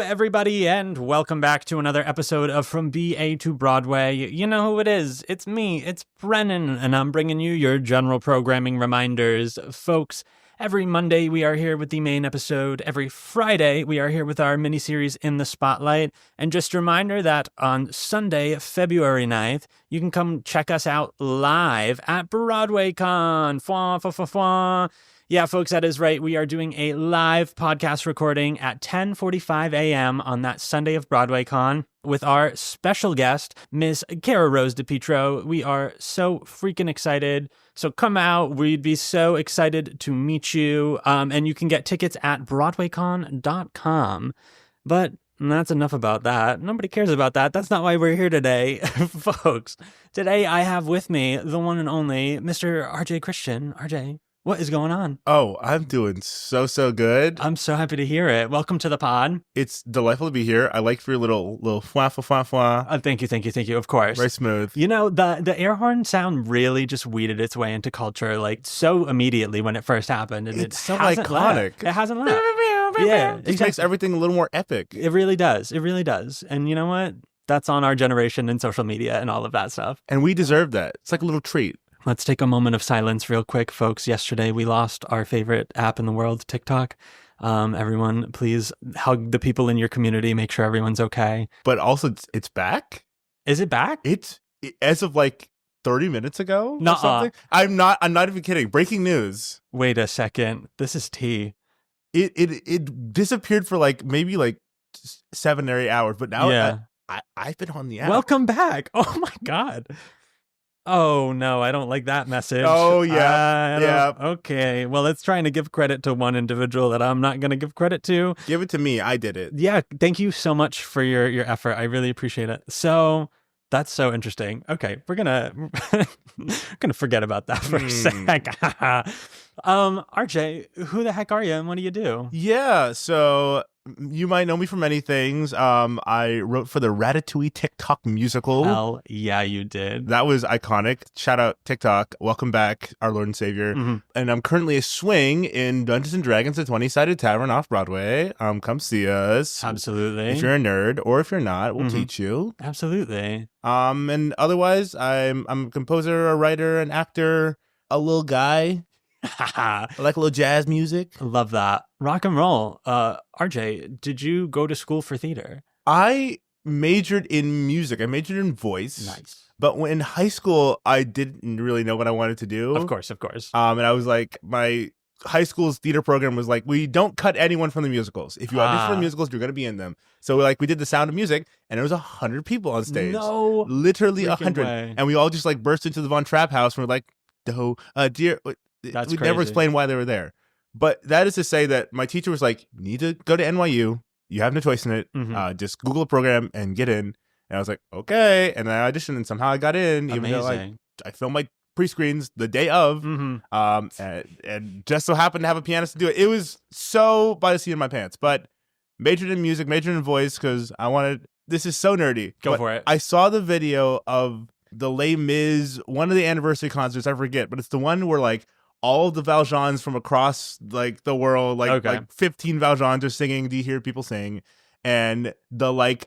everybody, and welcome back to another episode of From BA to Broadway. You know who it is. It's me. It's Brennan, and I'm bringing you your general programming reminders. Folks, every Monday we are here with the main episode. Every Friday we are here with our miniseries In the Spotlight. And just a reminder that on Sunday, February 9th, you can come check us out live at BroadwayCon. Fwah, fwah, fwah, fwah. Yeah, folks, that is right. We are doing a live podcast recording at 10:45 a.m. on that Sunday of BroadwayCon with our special guest, Ms. Cara Rose DePietro. We are so freaking excited. So come out. We'd be so excited to meet you. And you can get tickets at BroadwayCon.com. But that's enough about that. Nobody cares about that. That's not why we're here today, folks. Today I have with me the one and only Mr. RJ Christian. RJ. What is going on? Oh, I'm doing so good. I'm so happy to hear it. Welcome to the pod. It's delightful to be here. I like your little fwa fwa fwa fwa. Thank you. Of course. Very smooth. You know, the air horn sound really just weeded its way into culture like so immediately when it first happened. And it's so iconic. It hasn't left. Yeah, it makes everything a little more epic. It really does. And you know what? That's on our generation and social media and all of that stuff. And we deserve that. It's like a little treat. Let's take a moment of silence real quick, folks. Yesterday, we lost our favorite app in the world, TikTok. Everyone, please hug the people in your community. Make sure everyone's okay. But also, it's back? Is it back? It's as of like 30 minutes ago or something. I'm not even kidding. Breaking news. Wait a second. This is tea. It disappeared for maybe 7 or 8 hours. But now I've been on the app. Welcome back. Oh, my God. Oh, no, I don't like that message. Oh, yeah. Yeah. Okay. Well, it's trying to give credit to one individual that I'm not going to give credit to. Give it to me. I did it. Yeah. Thank you so much for your effort. I really appreciate it. So that's so interesting. Okay. We're going to forget about that for a sec. RJ, who the heck are you and what do you do? Yeah. So you might know me from many things. I wrote for the Ratatouille TikTok musical. Hell yeah, you did. That was iconic. Shout out TikTok. Welcome back, our Lord and Savior. Mm-hmm. And I'm currently a swing in Dungeons & Dragons, a 20-sided tavern off Broadway. Come see us. Absolutely. If you're a nerd or if you're not, we'll teach you. Absolutely. And otherwise, I'm a composer, a writer, an actor, a little guy. I like a little jazz music. Love that. Rock and roll. RJ, did you go to school for theater? I majored in music. I majored in voice. Nice. But in high school, I didn't really know what I wanted to do. Of course. And I was like, my high school's theater program was like, we don't cut anyone from the musicals. If you audition for musicals, you're going to be in them. So we did The Sound of Music, and there was 100 people on stage. No. Literally 100. Way. And we all just burst into the Von Trapp house, and we're like, dear... That's we crazy. never explained why they were there. But that is to say that my teacher was like, you need to go to NYU. You have no choice in it. Mm-hmm. Just Google a program and get in. And I was like, okay. And I auditioned and somehow I got in. Amazing. Even though I filmed my pre-screens the day of. Mm-hmm. And just so happened to have a pianist to do it. It was so by the seat of my pants. But majored in music, majored in voice because I wanted, this is so nerdy. Go for it. I saw the video of the Les Mis, one of the anniversary concerts, I forget. But it's the one where all of the Valjeans from across the world, like 15 Valjeans are singing. Do you hear people sing? And the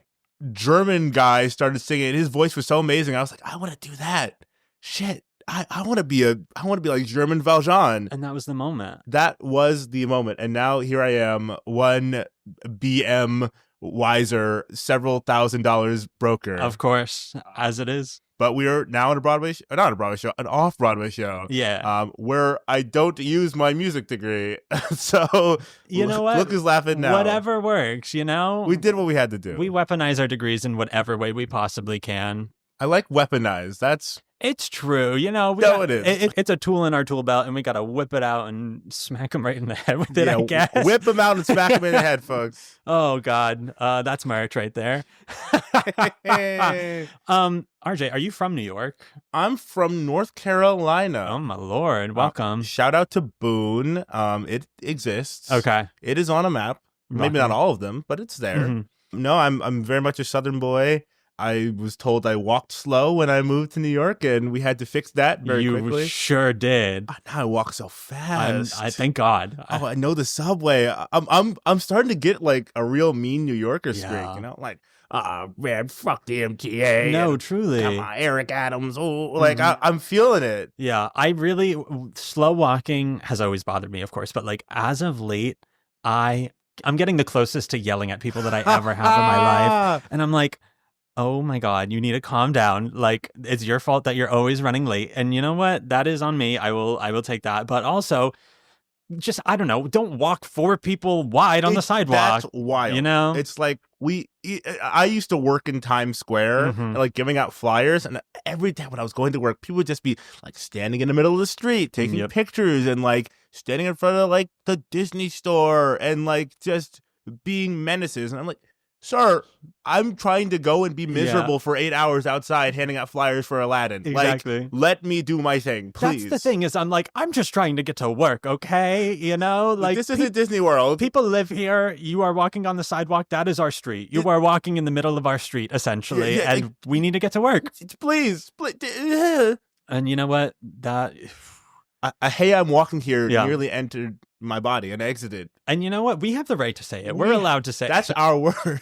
German guy started singing. His voice was so amazing. I was like, I want to do that. Shit, I want to be like German Valjean. And that was the moment. That was the moment. And now here I am, one BM wiser, several $1,000s broker. Of course, as it is. But we are now in an off-Broadway show. Yeah. Where I don't use my music degree. So, you know what? Look who's laughing now. Whatever works, you know? We did what we had to do. We weaponize our degrees in whatever way we possibly can. I like weaponized. It's true. You know, it is. It's a tool in our tool belt, and we got to whip it out and smack them right in the head with it, I guess. Whip them out and smack them in the head, folks. Oh, God. That's merch right there. RJ, are you from New York? I'm from North Carolina. Oh, my Lord. Welcome. Shout out to Boone. It exists. Okay. It is on a map. Maybe not all of them, but it's there. Mm-hmm. No, I'm very much a Southern boy. I was told I walked slow when I moved to New York, and we had to fix that very quickly. You sure did. Now I walk so fast. I thank God. I know the subway. I'm starting to get like a real mean New Yorker streak, like, man, fuck the MTA. No, truly. Come on, Eric Adams. Oh, like I'm feeling it. Yeah, slow walking has always bothered me, of course, but like as of late, I'm getting the closest to yelling at people that I ever have in my life, and I'm like, oh my God, you need to calm down. Like, it's your fault that you're always running late. And you know what? That is on me. I will take that. But also, just, I don't know, don't walk 4 people wide on the sidewalk. That's wild. You know? It's like I used to work in Times Square and like giving out flyers. And every day when I was going to work, people would just be like standing in the middle of the street, taking pictures and like standing in front of like the Disney store and like just being menaces. And I'm like, sir, I'm trying to go and be miserable for 8 hours outside handing out flyers for Aladdin. Exactly. Like, let me do my thing, please. That's the thing is I'm just trying to get to work, okay? You know? Like, this isn't Disney World. People live here. You are walking on the sidewalk. That is our street. You are walking in the middle of our street, essentially. And we need to get to work. Please. And you know what? Hey, I'm walking here nearly entered my body and exited. And you know what? We have the right to say it. We're allowed to say it. That's our word.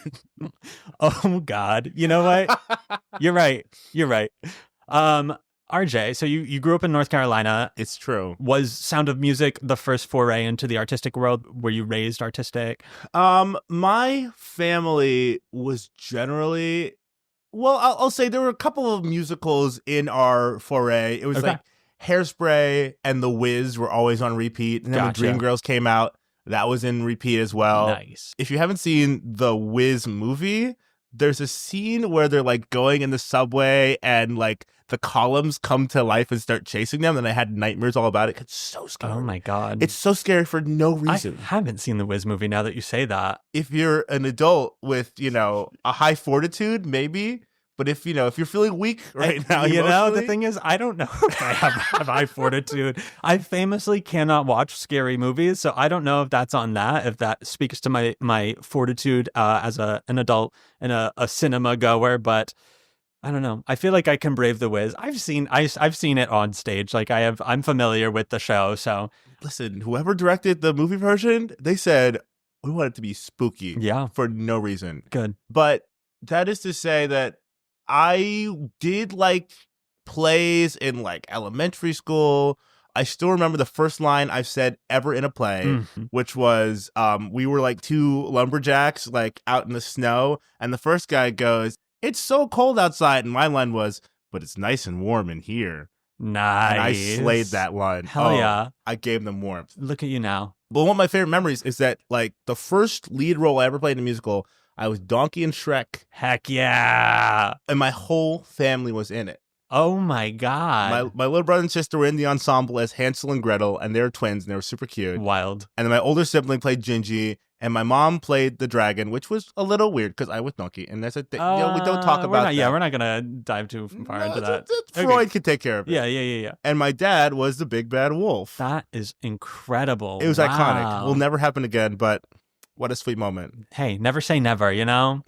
Oh, God. You know what? You're right. RJ, so you grew up in North Carolina. It's true. Was Sound of Music the first foray into the artistic world? Were you raised artistic? My family was generally... Well, I'll say there were a couple of musicals in our foray. It was like Hairspray and The Wiz were always on repeat. And then when Dreamgirls came out, that was in repeat as well. Nice. If you haven't seen the Wiz movie, there's a scene where they're like going in the subway and like the columns come to life and start chasing them. And I had nightmares all about it. It's so scary. Oh my God. It's so scary for no reason. I haven't seen the Wiz movie now that you say that. If you're an adult with, a high fortitude, maybe. But if you're feeling weak right now, the thing is, I don't know if I have high fortitude. I famously cannot watch scary movies, so I don't know if that's on that, if that speaks to my fortitude as an adult and a cinema goer. But I don't know. I feel like I can brave the Wiz. I've seen it on stage. Like I'm familiar with the show. So listen, whoever directed the movie version, they said we want it to be spooky. Yeah, for no reason. Good, but that is to say that I did like plays in like elementary school. I still remember the first line I've said ever in a play, which was we were like 2 lumberjacks like out in the snow. And the first guy goes, "It's so cold outside." And my line was, "But it's nice and warm in here." Nice. And I slayed that line. Hell yeah. I gave them warmth. Look at you now. But one of my favorite memories is that like the first lead role I ever played in a musical, I was Donkey in Shrek. Heck yeah. And my whole family was in it. Oh my God. My little brother and sister were in the ensemble as Hansel and Gretel, and they were twins, and they were super cute. Wild. And then my older sibling played Gingy, and my mom played the dragon, which was a little weird because I was Donkey. And that's a thing. We don't talk about that. Yeah, we're not going to dive too far into that. Freud could take care of it. Yeah. And my dad was the big bad wolf. That is incredible. It was iconic. Will never happen again, but what a sweet moment. Hey, never say never, you know?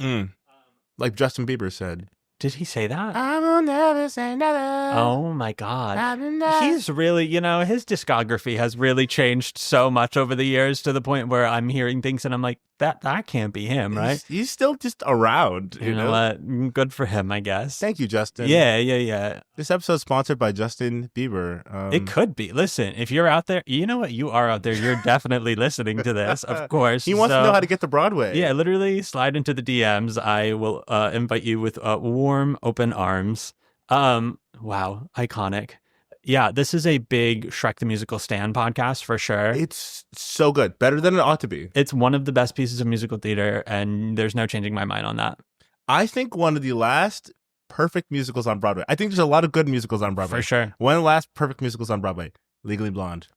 Like Justin Bieber said. Did he say that? I will never say never. Oh my God. He's really, his discography has really changed so much over the years to the point where I'm hearing things and I'm like, that can't be him, right? He's still just around. You know what? Good for him, I guess. Thank you, Justin. Yeah. This episode's sponsored by Justin Bieber. It could be. Listen, if you're out there, you know what? You are out there. You're definitely listening to this, of course. He wants to know how to get to Broadway. Yeah, literally slide into the DMs. I will invite you with warm, open arms. Wow, iconic. Yeah, this is a big Shrek the Musical stan podcast for sure. It's so good. Better than it ought to be. It's one of the best pieces of musical theater, and there's no changing my mind on that. I think one of the last perfect musicals on Broadway. I think there's a lot of good musicals on Broadway. For sure. One of the last perfect musicals on Broadway. Legally Blonde.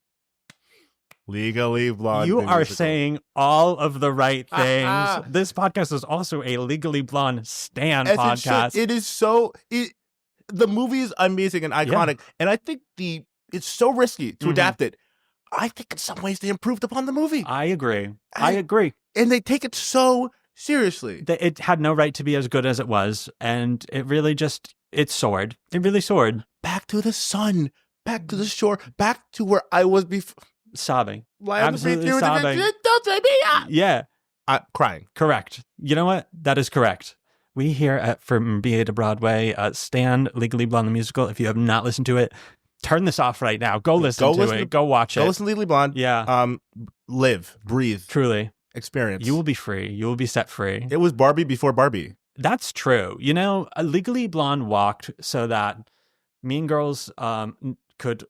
Legally Blonde. You are saying all of the right things. This podcast is also a Legally Blonde stan podcast. It is so... The movie is amazing and iconic, and I think it's so risky to adapt it. I think in some ways they improved upon the movie. I agree. I agree. And they take it so Seriously. It had no right to be as good as it was. And it really it soared. It really soared. Back to the sun. Back to the shore. Back to where I was before. Sobbing. Absolutely sobbing. Don't take me out. Yeah. Crying. Correct. You know what? That is correct. We here at From BA to Broadway stand Legally Blonde the musical. If you have not listened to it, turn this off right now. Go listen to it. Go watch it. Go listen to Legally Blonde. Yeah. Live. Breathe. Truly. Experience. You will be free. You will be set free. It was Barbie before Barbie. That's true. You know, Legally Blonde walked so that Mean Girls could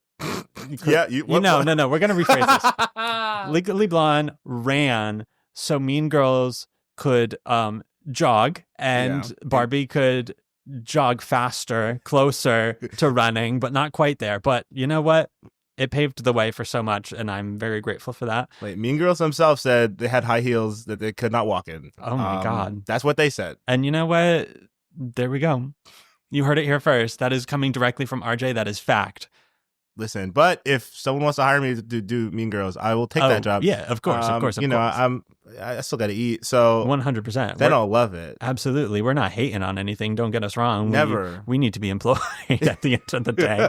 yeah. No. We're going to rephrase this. Legally Blonde ran so Mean Girls could jog and Barbie could jog faster, closer to running, but not quite there. But you know what? It paved the way for so much, and I'm very grateful for that. Wait, Mean Girls themselves said they had high heels that they could not walk in. Oh my God. That's what they said. And you know what? There we go. You heard it here first. That is coming directly from RJ. That is fact. Listen, but if someone wants to hire me to do Mean Girls, I will take that job. Yeah, of course. I still got to eat, so 100%. Then I'll love it. Absolutely, we're not hating on anything. Don't get us wrong. Never. We need to be employed at the end of the day.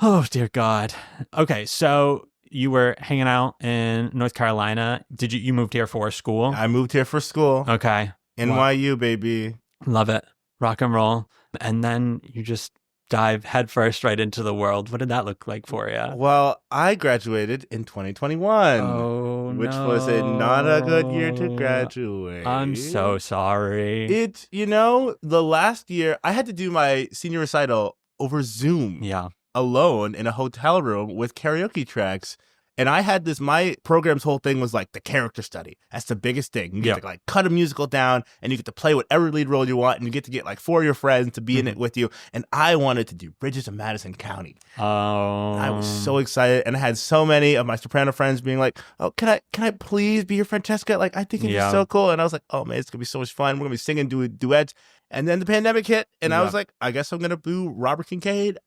Oh dear God. Okay, so you were hanging out in North Carolina. You moved here for school? I moved here for school. Okay. NYU, baby. Love it. Rock and roll. And then you just dive headfirst right into the world. What did that look like for you? Well, I graduated in 2021, which was not a good year to graduate. I'm so sorry. The last year, I had to do my senior recital over Zoom. Yeah. Alone in a hotel room with karaoke tracks. And I had my program's whole thing was like the character study. That's the biggest thing. You get to like cut a musical down and you get to play whatever lead role you want and you get to get like 4 of your friends to be in it with you. And I wanted to do Bridges of Madison County. Oh. I was so excited. And I had so many of my soprano friends being like, oh, can I please be your Francesca? Like, I think it'd be so cool. And I was like, oh man, it's going to be so much fun. We're going to be singing duets. And then the pandemic hit and I was like, I guess I'm going to do Robert Kincaid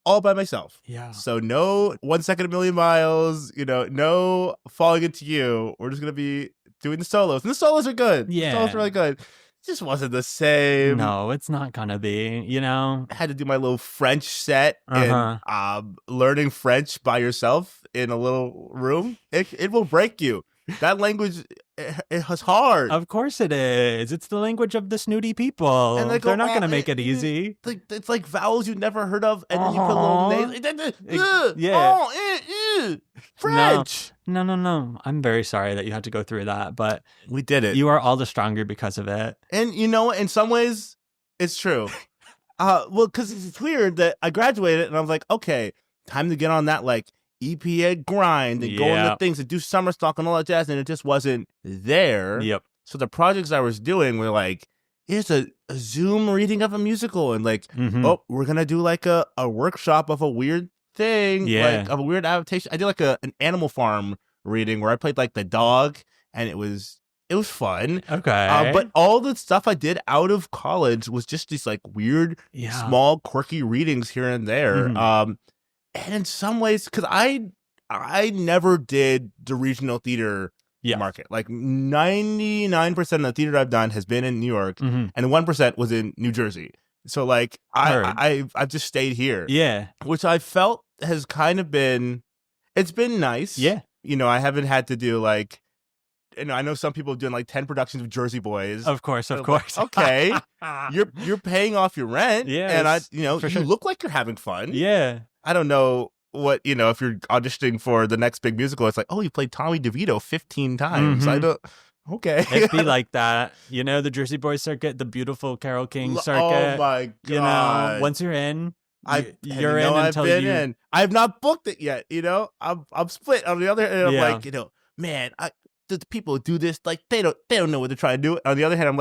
all by myself. Yeah. So no 1 second a million miles, no falling into you. We're just going to be doing the solos. And the solos are good. Yeah. The solos are really good. It just wasn't the same. No, it's not going to be, I had to do my little French set and learning French by yourself in a little room. It will break you. That language, it was hard. Of course it is. It's the language of the snooty people. And they're not going to make it easy. It's like vowels you've never heard of, and then you put little names. French. No. I'm very sorry that you had to go through that, but we did it. You are all the stronger because of it. And in some ways, it's true. Because it's weird that I graduated, and I was like, okay, time to get on that EPA grind and go into things and do summer stock and all that jazz, and it just wasn't there. Yep. So the projects I was doing were like, here's a Zoom reading of a musical, and we're gonna do a workshop of a weird thing, of a weird adaptation. I did an Animal Farm reading where I played the dog, and it was fun. Okay. But all the stuff I did out of college was just these weird, small, quirky readings here and there. And in some ways, because I never did the regional theater market. 99% of the theater I've done has been in New York, and 1% was in New Jersey. So I've just stayed here. Yeah. Which I felt has kind of been, it's been nice. Yeah. I haven't had to do I know some people are doing 10 productions of Jersey Boys. Of course. Okay. You're paying off your rent. Yeah. And you look like you're having fun. Yeah. I don't know what, if you're auditioning for the next big musical, it's you played Tommy DeVito 15 times. I don't, okay. It'd be like that. The Jersey Boys circuit, the beautiful Carole King circuit. Oh my God. Once you're in, you're in until I've been in. I've not booked it yet, I'm split. On the other hand, I'm man, the people who do this, they don't know what they're trying to do. On the other hand, I'm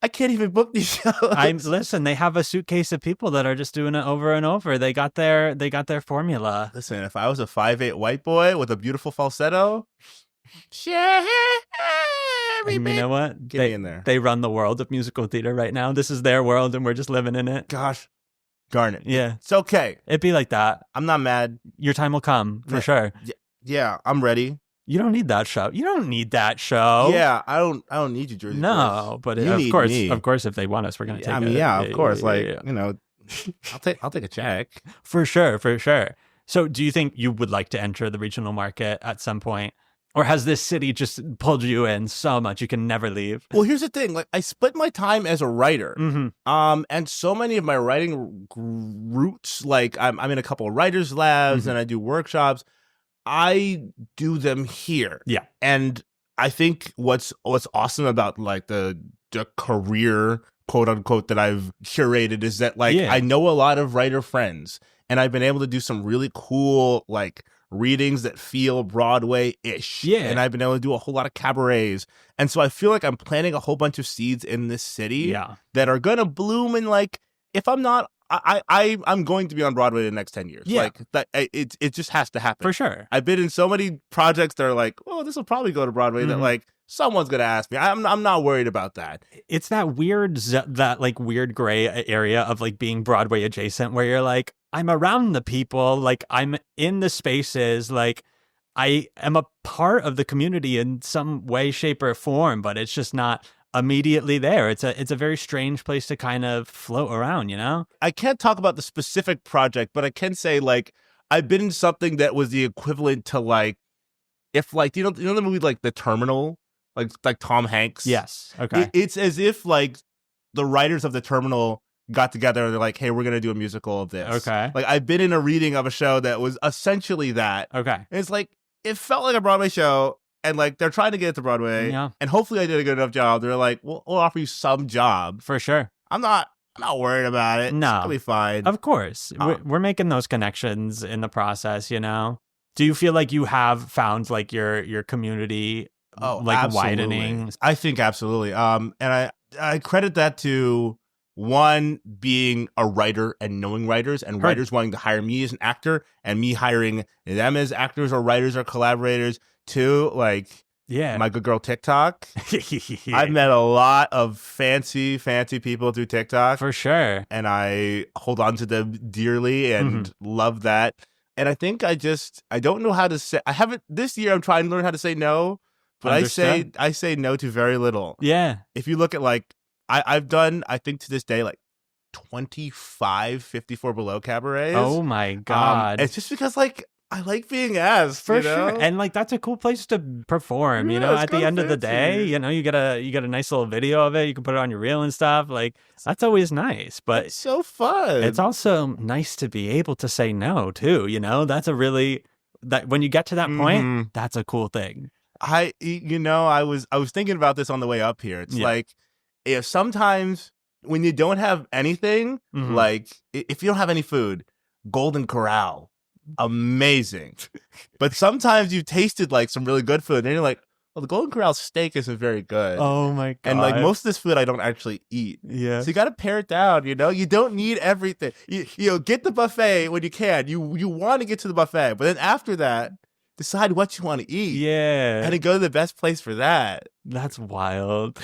I can't even book these shows. Listen, they have a suitcase of people that are just doing it over and over. They got their formula. Listen, if I was a 5'8" white boy with a beautiful falsetto, and you know what? Get me in there. They run the world of musical theater right now. This is their world, and we're just living in it. Gosh, darn it. Yeah, it's okay. It'd be like that. I'm not mad. Your time will come for sure. Yeah, I'm ready. You don't need that show. You don't need that show. Yeah, I don't need you, Jersey. No, but of course, if they want us, we're gonna take it. Yeah, of course. You know, I'll take a check for sure. So, do you think you would like to enter the regional market at some point? Or has this city just pulled you in so much you can never leave? Well, here's the thing. Like, I split my time as a writer. Mm-hmm. And so many of my writing roots, like I'm in a couple of writers' labs and I do workshops. I do them here. Yeah. And I think what's awesome about like the career, quote unquote, that I've curated is that like I know a lot of writer friends and I've been able to do some really cool like readings that feel Broadway-ish. Yeah. And I've been able to do a whole lot of cabarets. And so I feel like I'm planting a whole bunch of seeds in this city that are going to bloom in like, if I'm not, I'm going to be on Broadway in the next 10 years. Yeah. Like that, it just has to happen. For sure. I've been in so many projects that are like, oh, this will probably go to Broadway that like someone's going to ask me. I'm not worried about that. It's that weird gray area of like being Broadway adjacent where you're like, I'm around the people, like I'm in the spaces, like I am a part of the community in some way, shape, or form, but it's just not immediately there. It's a very strange place to kind of float around, you know? I can't talk about the specific project, but I can say like I've been in something that was the equivalent to like if like you know the movie like The Terminal, like Tom Hanks. Yes. Okay. It's as if like the writers of The Terminal got together and they're like, hey, we're going to do a musical of this. Okay. Like I've been in a reading of a show that was essentially that. Okay. And it's like, it felt like a Broadway show and like they're trying to get it to Broadway. Yeah. And hopefully I did a good enough job. They're like, we'll offer you some job. For sure. I'm not worried about it. No. It'll be fine. Of course. We're making those connections in the process, you know? Do you feel like you have found like your community like absolutely. widening? I think absolutely. And I credit that to one, being a writer and knowing writers and writers wanting to hire me as an actor and me hiring them as actors or writers or collaborators. Two, like my good girl TikTok. I've met a lot of fancy people through TikTok. For sure. And I hold on to them dearly and love that. And I think I don't know how to say, this year I'm trying to learn how to say no, but I say no to very little. Yeah. If you look at like, I've done, I think to this day, like 25 54 Below cabarets. Oh my God. It's just because like I like being asked. For sure. And like that's a cool place to perform, you know, at the end of the day, you know, you get a nice little video of it. You can put it on your reel and stuff. Like that's always nice. But it's so fun. It's also nice to be able to say no too, you know? That's that when you get to that point, that's a cool thing. I was thinking about this on the way up here. It's like, if sometimes when you don't have anything, like if you don't have any food, Golden Corral, amazing. But sometimes you've tasted like some really good food and you're like, well, the Golden Corral steak isn't very good. Oh my God. And like most of this food I don't actually eat. Yeah. So you got to pare it down, you know? You don't need everything. You know, get the buffet when you can. You want to get to the buffet. But then after that, decide what you want to eat. Yeah. And then go to the best place for that. That's wild.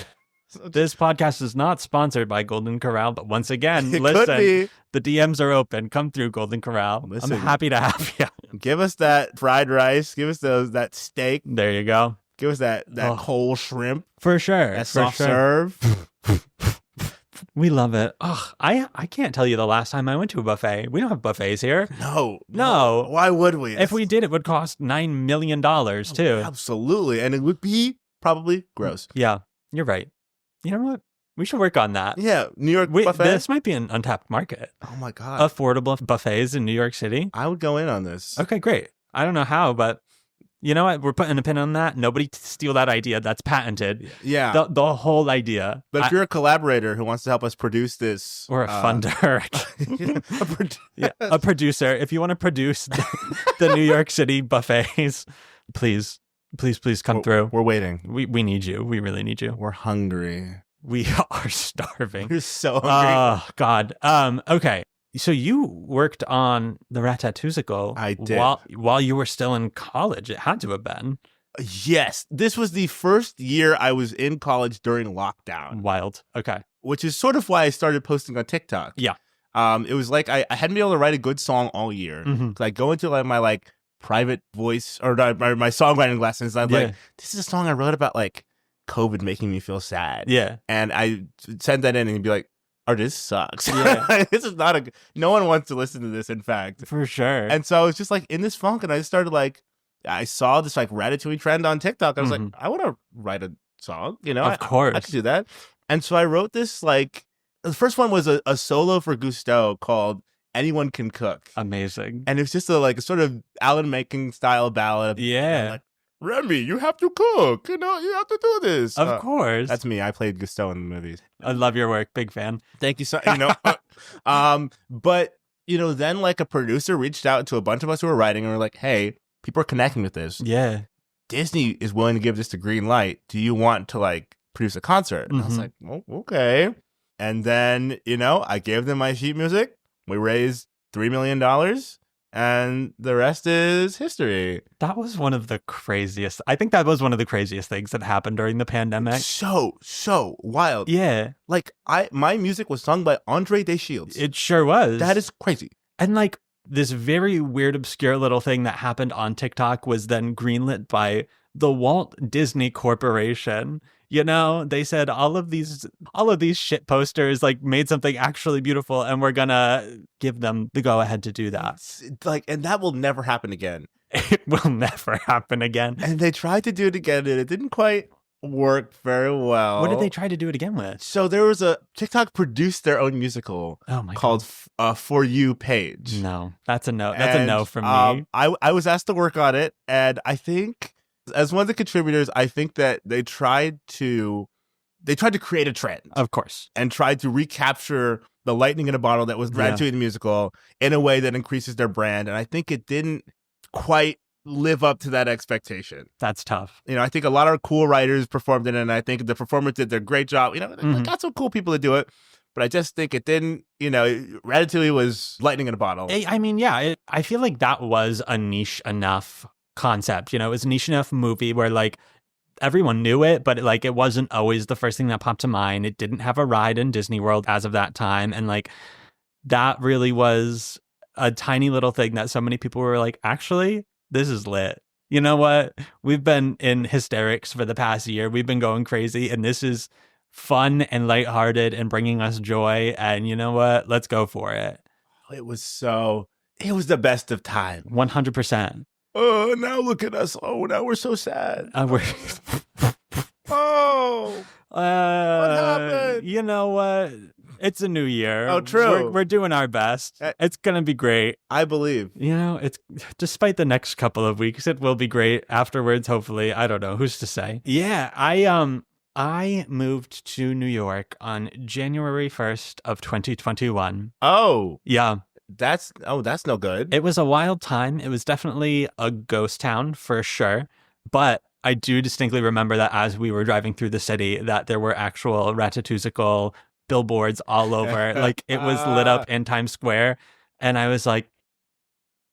This podcast is not sponsored by Golden Corral, but once again, it listen, could be. The DMs are open. Come through, Golden Corral. Listen, I'm happy to have you. Give us that fried rice. Give us that steak. There you go. Give us that whole shrimp. For sure. That soft serve. We love it. Oh, I can't tell you the last time I went to a buffet. We don't have buffets here. No. Why would we? If we did, it would cost $9 million too. Absolutely. And it would be probably gross. Yeah, you're right. You know what? We should work on that. Yeah, New York buffet. This might be an untapped market. Oh my God. Affordable buffets in New York City. I would go in on this. Okay, great. I don't know how, but you know what? We're putting a pin on that. Nobody steal that idea. That's patented. Yeah. The whole idea. But if you're a collaborator who wants to help us produce this. Or a funder. A producer. If you want to produce the New York City buffets, please come through. We're waiting. We need you. We really need you. We're hungry. We are starving. We're so hungry. Oh, God. Okay. So you worked on the Ratatouille. I did. While you were still in college. It had to have been. Yes. This was the first year I was in college during lockdown. Wild. Okay. Which is sort of why I started posting on TikTok. Yeah. It was like I hadn't been able to write a good song all year. I go into like my like private voice or my songwriting lessons. I'm like, this is a song I wrote about like COVID making me feel sad. Yeah. And I send that in and he'd be like, this sucks. Yeah. This is not no one wants to listen to this, in fact. For sure. And so I was just like in this funk, and I started like, I saw this like Ratatouille trend on TikTok. I was like, I want to write a song, Of course. I could do that. And so I wrote this, like, the first one was a solo for Gusteau called Anyone Can Cook. Amazing. And it's just a sort of Alan Menken style ballad. Yeah. Like, Remy, you have to cook. You have to do this. Of course. That's me. I played Gusteau in the movies. I love your work. Big fan. Thank you so but then like a producer reached out to a bunch of us who were writing and were like, hey, people are connecting with this. Yeah. Disney is willing to give this a green light. Do you want to like produce a concert? And I was like, well, okay. And then, I gave them my sheet music. We raised $3 million. And the rest is history. That was one of the craziest. I think that was one of the craziest things that happened during the pandemic. So wild. Yeah. Like my music was sung by Andre Deschields. It sure was. That is crazy. And like this very weird, obscure little thing that happened on TikTok was then greenlit by the Walt Disney Corporation. They said all of these shit posters like made something actually beautiful, and we're gonna give them the go ahead to do that. And that will never happen again. It will never happen again. And they tried to do it again, and it didn't quite work very well. What did they try to do it again with? So there was TikTok produced their own musical called For You Page. No, that's a no. That's a no from me. I was asked to work on it, and I think, as one of the contributors, I think that they tried to create a trend. Of course. And tried to recapture the lightning in a bottle that was Ratatouille the musical in a way that increases their brand. And I think it didn't quite live up to that expectation. That's tough. I think a lot of cool writers performed it, and I think the performers did their great job. They got some cool people to do it. But I just think it didn't, Ratatouille was lightning in a bottle. I mean, yeah, I feel like that was a niche enough concept. It was a niche enough movie where like everyone knew it, but like it wasn't always the first thing that popped to mind. It didn't have a ride in Disney World as of that time, and like that really was a tiny little thing that so many people were like, actually, this is lit. You know what? We've been in hysterics for the past year. We've been going crazy, and this is fun and lighthearted and bringing us joy. And you know what? Let's go for it. It was the best of time. 100%. Oh, now look at us. Oh, now we're so sad. What happened? You know what? It's a new year. Oh, true. We're doing our best. It's going to be great. I believe. It's despite the next couple of weeks, it will be great afterwards, hopefully. I don't know. Who's to say? Yeah, I moved to New York on January 1st of 2021. Oh. Yeah. That's no good. It was a wild time. It was definitely a ghost town for sure. But I do distinctly remember that as we were driving through the city, that there were actual Ratatouille billboards all over. Like it was lit up in Times Square. And I was like,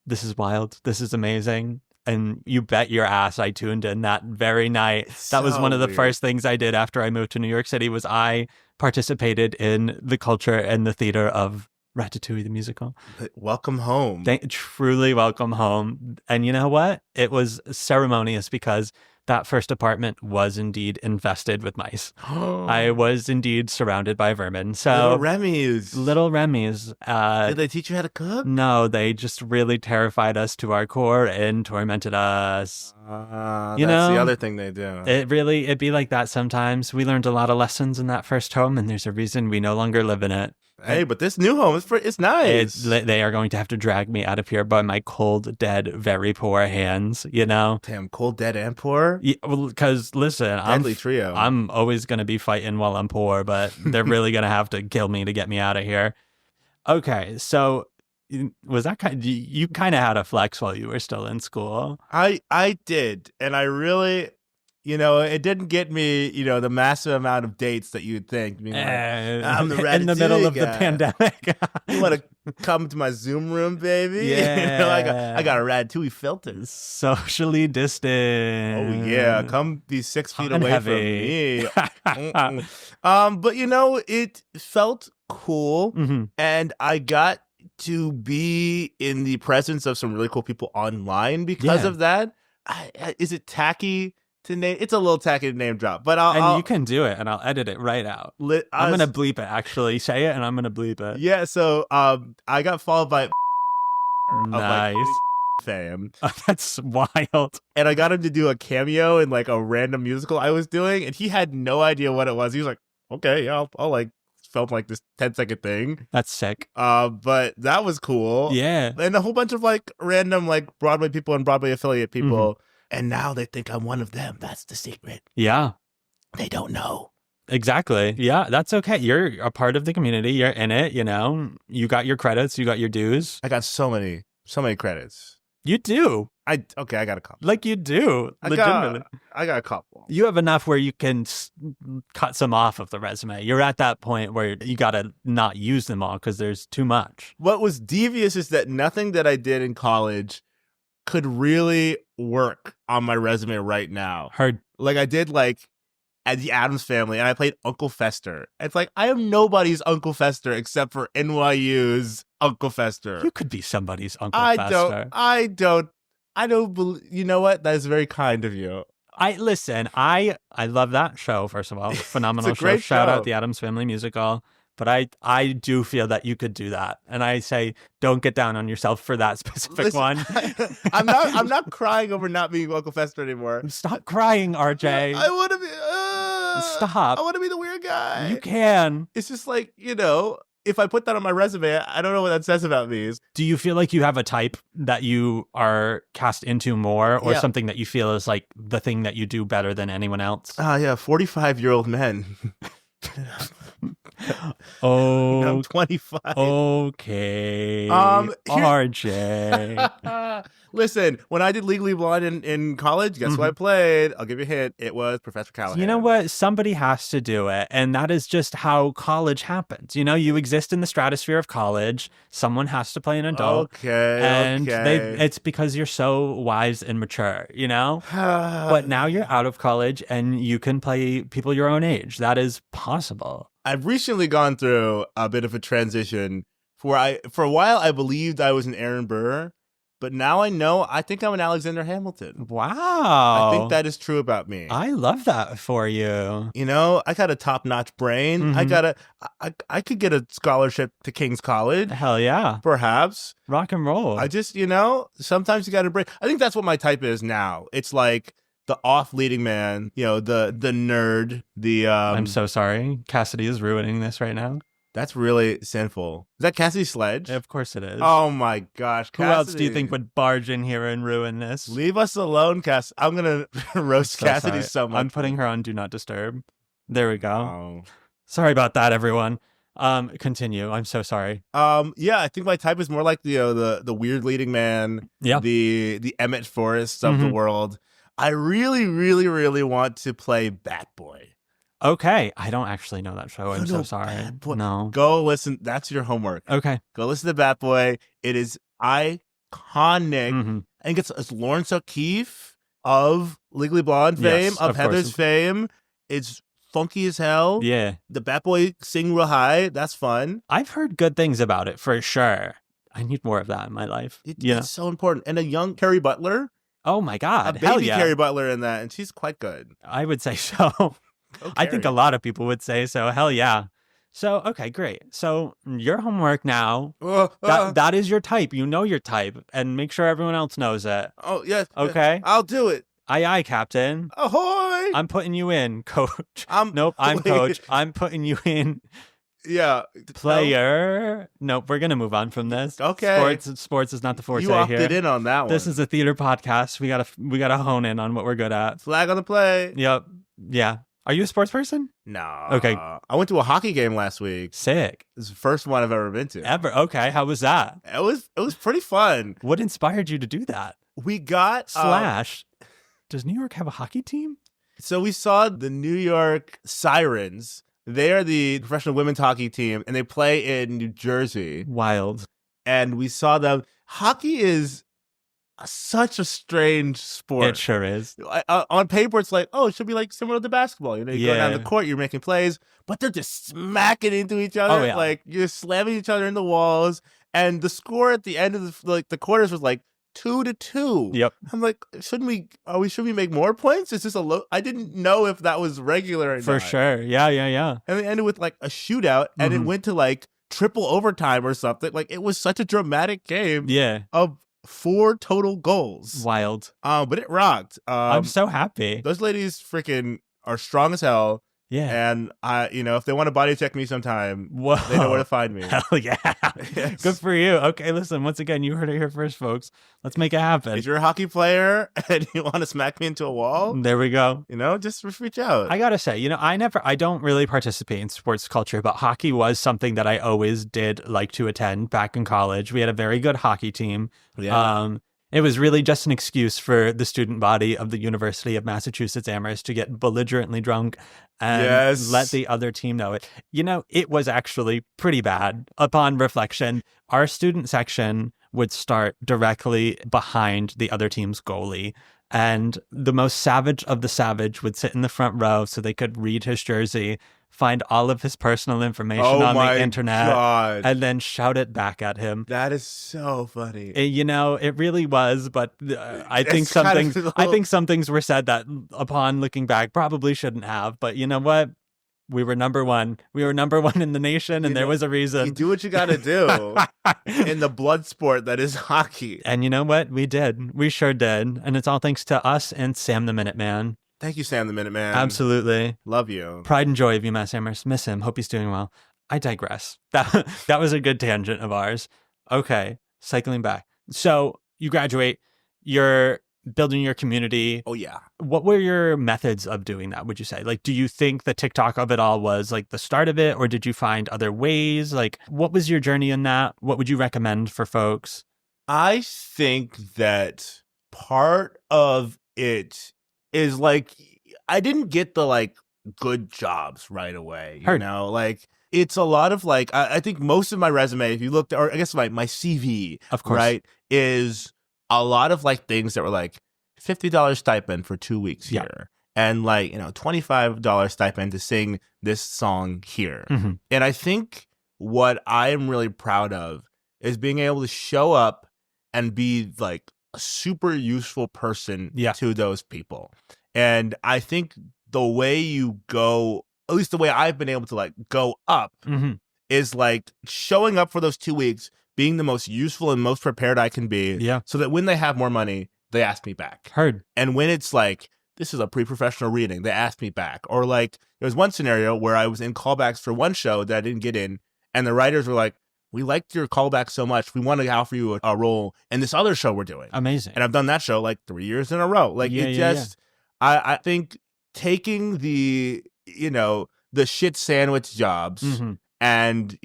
this is wild. This is amazing. And you bet your ass I tuned in that very night. That was one of the first things I did after I moved to New York City was I participated in the culture and the theater of Ratatouille the musical. Welcome home. Truly welcome home. And you know what? It was ceremonious because that first apartment was indeed infested with mice. I was indeed surrounded by vermin. So Little Remy's. Did they teach you how to cook? No, they just really terrified us to our core and tormented us. That's the other thing they do. It'd be like that sometimes. We learned a lot of lessons in that first home, and there's a reason we no longer live in it. Hey, but this new home it's nice. They are going to have to drag me out of here by my cold, dead, very poor hands. Damn, cold, dead, and poor. Yeah, well, because listen, deadly trio. I'm always going to be fighting while I'm poor, but they're really going to have to kill me to get me out of here. Okay, so was that you kind of had a flex while you were still in school? I did, and I really. It didn't get me, the massive amount of dates that you'd think. I'm the Ratatouille in the middle of guy. the pandemic. You want to come to my Zoom room, baby? Yeah. I got a Ratatouille filter. Socially distant. Oh, yeah. Come be 6 feet away heavy. from me. But, it felt cool. Mm-hmm. And I got to be in the presence of some really cool people online because of that. Is it tacky to name? It's a little tacky to name drop, but I'll you can do it, and I'll edit it right out. I'm gonna bleep it. Actually, say it, and I'm gonna bleep it. Yeah. So I got followed by nice fame. That's wild. And I got him to do a cameo in like a random musical I was doing, and he had no idea what it was. He was like, "Okay, yeah, I'll like." Felt like this 10-second thing. That's sick. But that was cool. Yeah. And a whole bunch of like random like Broadway people and Broadway affiliate people. And now they think I'm one of them. That's the secret. Yeah. They don't know. Exactly. Yeah, that's okay. You're a part of the community. You're in it, you know. You got your credits. You got your dues. I got so many credits. You do. I got a couple. Like you do. Legitimately. I got a couple. You have enough where you can cut some off of the resume. You're at that point where you got to not use them all because there's too much. What was devious is that nothing that I did in college could really work on my resume right now. Heard. Like I did like at the Addams Family, and I played Uncle Fester. It's like I am nobody's Uncle Fester except for NYU's Uncle Fester. You could be somebody's Uncle Fester. I don't believe. You know what? That is very kind of you. I love that show. First of all, phenomenal It's a great Shout show. out the Addams Family musical. But I do feel that you could do that, and I say don't get down on yourself for that specific one. I'm not crying over not being Uncle Fester anymore. Stop crying, RJ. I want to be. Stop. I want to be the weird guy. You can. It's just like, you know, if I put that on my resume, I don't know what that says about me. Do you feel like you have a type that you are cast into more, or something that you feel is like the thing that you do better than anyone else? Yeah, 45-year-old men. Oh, I'm 25. Okay. RJ. Listen, when I did Legally Blonde in college, guess who I played? I'll give you a hint. It was Professor Callahan. You know what? Somebody has to do it. And that is just how college happens. You know, you exist in the stratosphere of college. Someone has to play an adult. And it's because you're so wise and mature, you know? But now you're out of college and you can play people your own age. That is possible. I've recently gone through a bit of a transition for a while I believed I was an Aaron Burr, but now I think I'm an Alexander Hamilton. Wow. I think that is true about me. I love that for you. You know, I got a top-notch brain. I could get a scholarship to King's College. Hell yeah. Perhaps. Rock and roll. I just, you know, sometimes you got to break. I think that's what my type is now. It's like the off-leading man, you know, the nerd, I'm so sorry. Cassidy is ruining this right now. That's really sinful. Is that Cassidy Sledge? Of course it is. Oh my gosh. Who else do you think would barge in here and ruin this? Leave us alone, Cass. I'm going to roast Cassidy so much. I'm putting her on Do Not Disturb. There we go. Oh. Sorry about that, everyone. Continue. I'm so sorry. Yeah, I think my type is more like the weird leading man, the Emmett Forrests of the world. I really, really, really want to play Batboy. Okay. I don't actually know that show. I'm so sorry. No. Go listen. That's your homework. Okay. Go listen to Batboy. It is iconic. I think it's Lawrence O'Keefe of Legally Blonde fame, of Heather's fame. It's funky as hell. Yeah. The Batboy sing real high. That's fun. I've heard good things about it for sure. I need more of that in my life. It's so important. And a young Carrie Butler. Oh my God. A baby Carrie Butler in that. And she's quite good. I would say so. I think a lot of people would say so. Hell yeah. So, okay, great. So your homework now, that is your type. You know your type, and make sure everyone else knows it. Oh, yes. Okay. I'll do it. Aye, aye, Captain. Ahoy! I'm putting you in, Coach. I'm Coach. I'm putting you in. Yeah. Player. Nope, we're going to move on from this. Okay. Sports is not the forte here. You opted in on that one. This is a theater podcast. We gotta hone in on what we're good at. Flag on the play. Yep. Yeah. Are you a sports person? No. Okay. I went to a hockey game last week. Sick. It's the first one I've ever been to. Ever? Okay. How was that? It was pretty fun. What inspired you to do that? We got Does New York have a hockey team? So we saw the New York Sirens. They are the professional women's hockey team, and they play in New Jersey. Wild. And we saw them. Hockey is such a strange sport. It sure is. On paper, it's like, oh, it should be like similar to basketball. You know, you go down the court, you're making plays, but they're just smacking into each other. Oh, yeah. Like, you're slamming each other in the walls. And the score at the end of the quarters was like 2-2. Yep. I'm like, should we make more points? Is this a low? I didn't know if that was regular or For not. sure. Yeah. And it ended with like a shootout, and it went to like triple overtime or something. Like, it was such a dramatic game. Yeah. Of 4 total goals. Wild. But it rocked. I'm so happy. Those ladies freaking are strong as hell. Yeah. And if they want to body check me sometime, Whoa. they know where to find me. Hell yeah. Yes. Good for you. Okay, listen, once again, you heard it here first, folks. Let's make it happen. If you're a hockey player and you want to smack me into a wall, there we go. Just reach out. I gotta say, I don't really participate in sports culture, but hockey was something that I always did like to attend back in college. We had a very good hockey team. Yeah. It was really just an excuse for the student body of the University of Massachusetts Amherst to get belligerently drunk and let the other team know it. It was actually pretty bad. Upon reflection, our student section would start directly behind the other team's goalie. And the most savage of the savage would sit in the front row so they could read his jersey, find all of his personal information on the internet, and then shout it back at him. That is so funny. It really was, but I think some things were said that, upon looking back, probably shouldn't have. But you know what? We were number one. We were number one in the nation, and there was a reason. You do what you got to do in the blood sport that is hockey. And you know what? We did. We sure did. And it's all thanks to us and Sam the Minuteman. Thank you, Sam the Minuteman. Absolutely. Love you. Pride and joy of UMass Amherst. Miss him. Hope he's doing well. I digress. That was a good tangent of ours. Okay. Cycling back. So you graduate. You're building your community. Oh, yeah. What were your methods of doing that, would you say? Like, do you think the TikTok of it all was like the start of it, or did you find other ways? Like, what was your journey in that? What would you recommend for folks? I think that part of it is like, I didn't get the like good jobs right away. Like, it's a lot of like, I think most of my resume, if you looked, or I guess my CV, of course, right, is a lot of like things that were like $50 stipend for 2 weeks here. And like, $25 stipend to sing this song here. Mm-hmm. And I think what I am really proud of is being able to show up and be like a super useful person to those people. And I think the way you go, at least the way I've been able to like go up, is like showing up for those 2 weeks, being the most useful and most prepared I can be, so that when they have more money, they ask me back. Heard. And when it's like, this is a pre-professional reading, they ask me back. Or like, there was one scenario where I was in callbacks for one show that I didn't get in, and the writers were like, we liked your callback so much, we want to offer you a role in this other show we're doing. Amazing. And I've done that show like 3 years in a row. Like, I think taking the shit sandwich jobs and,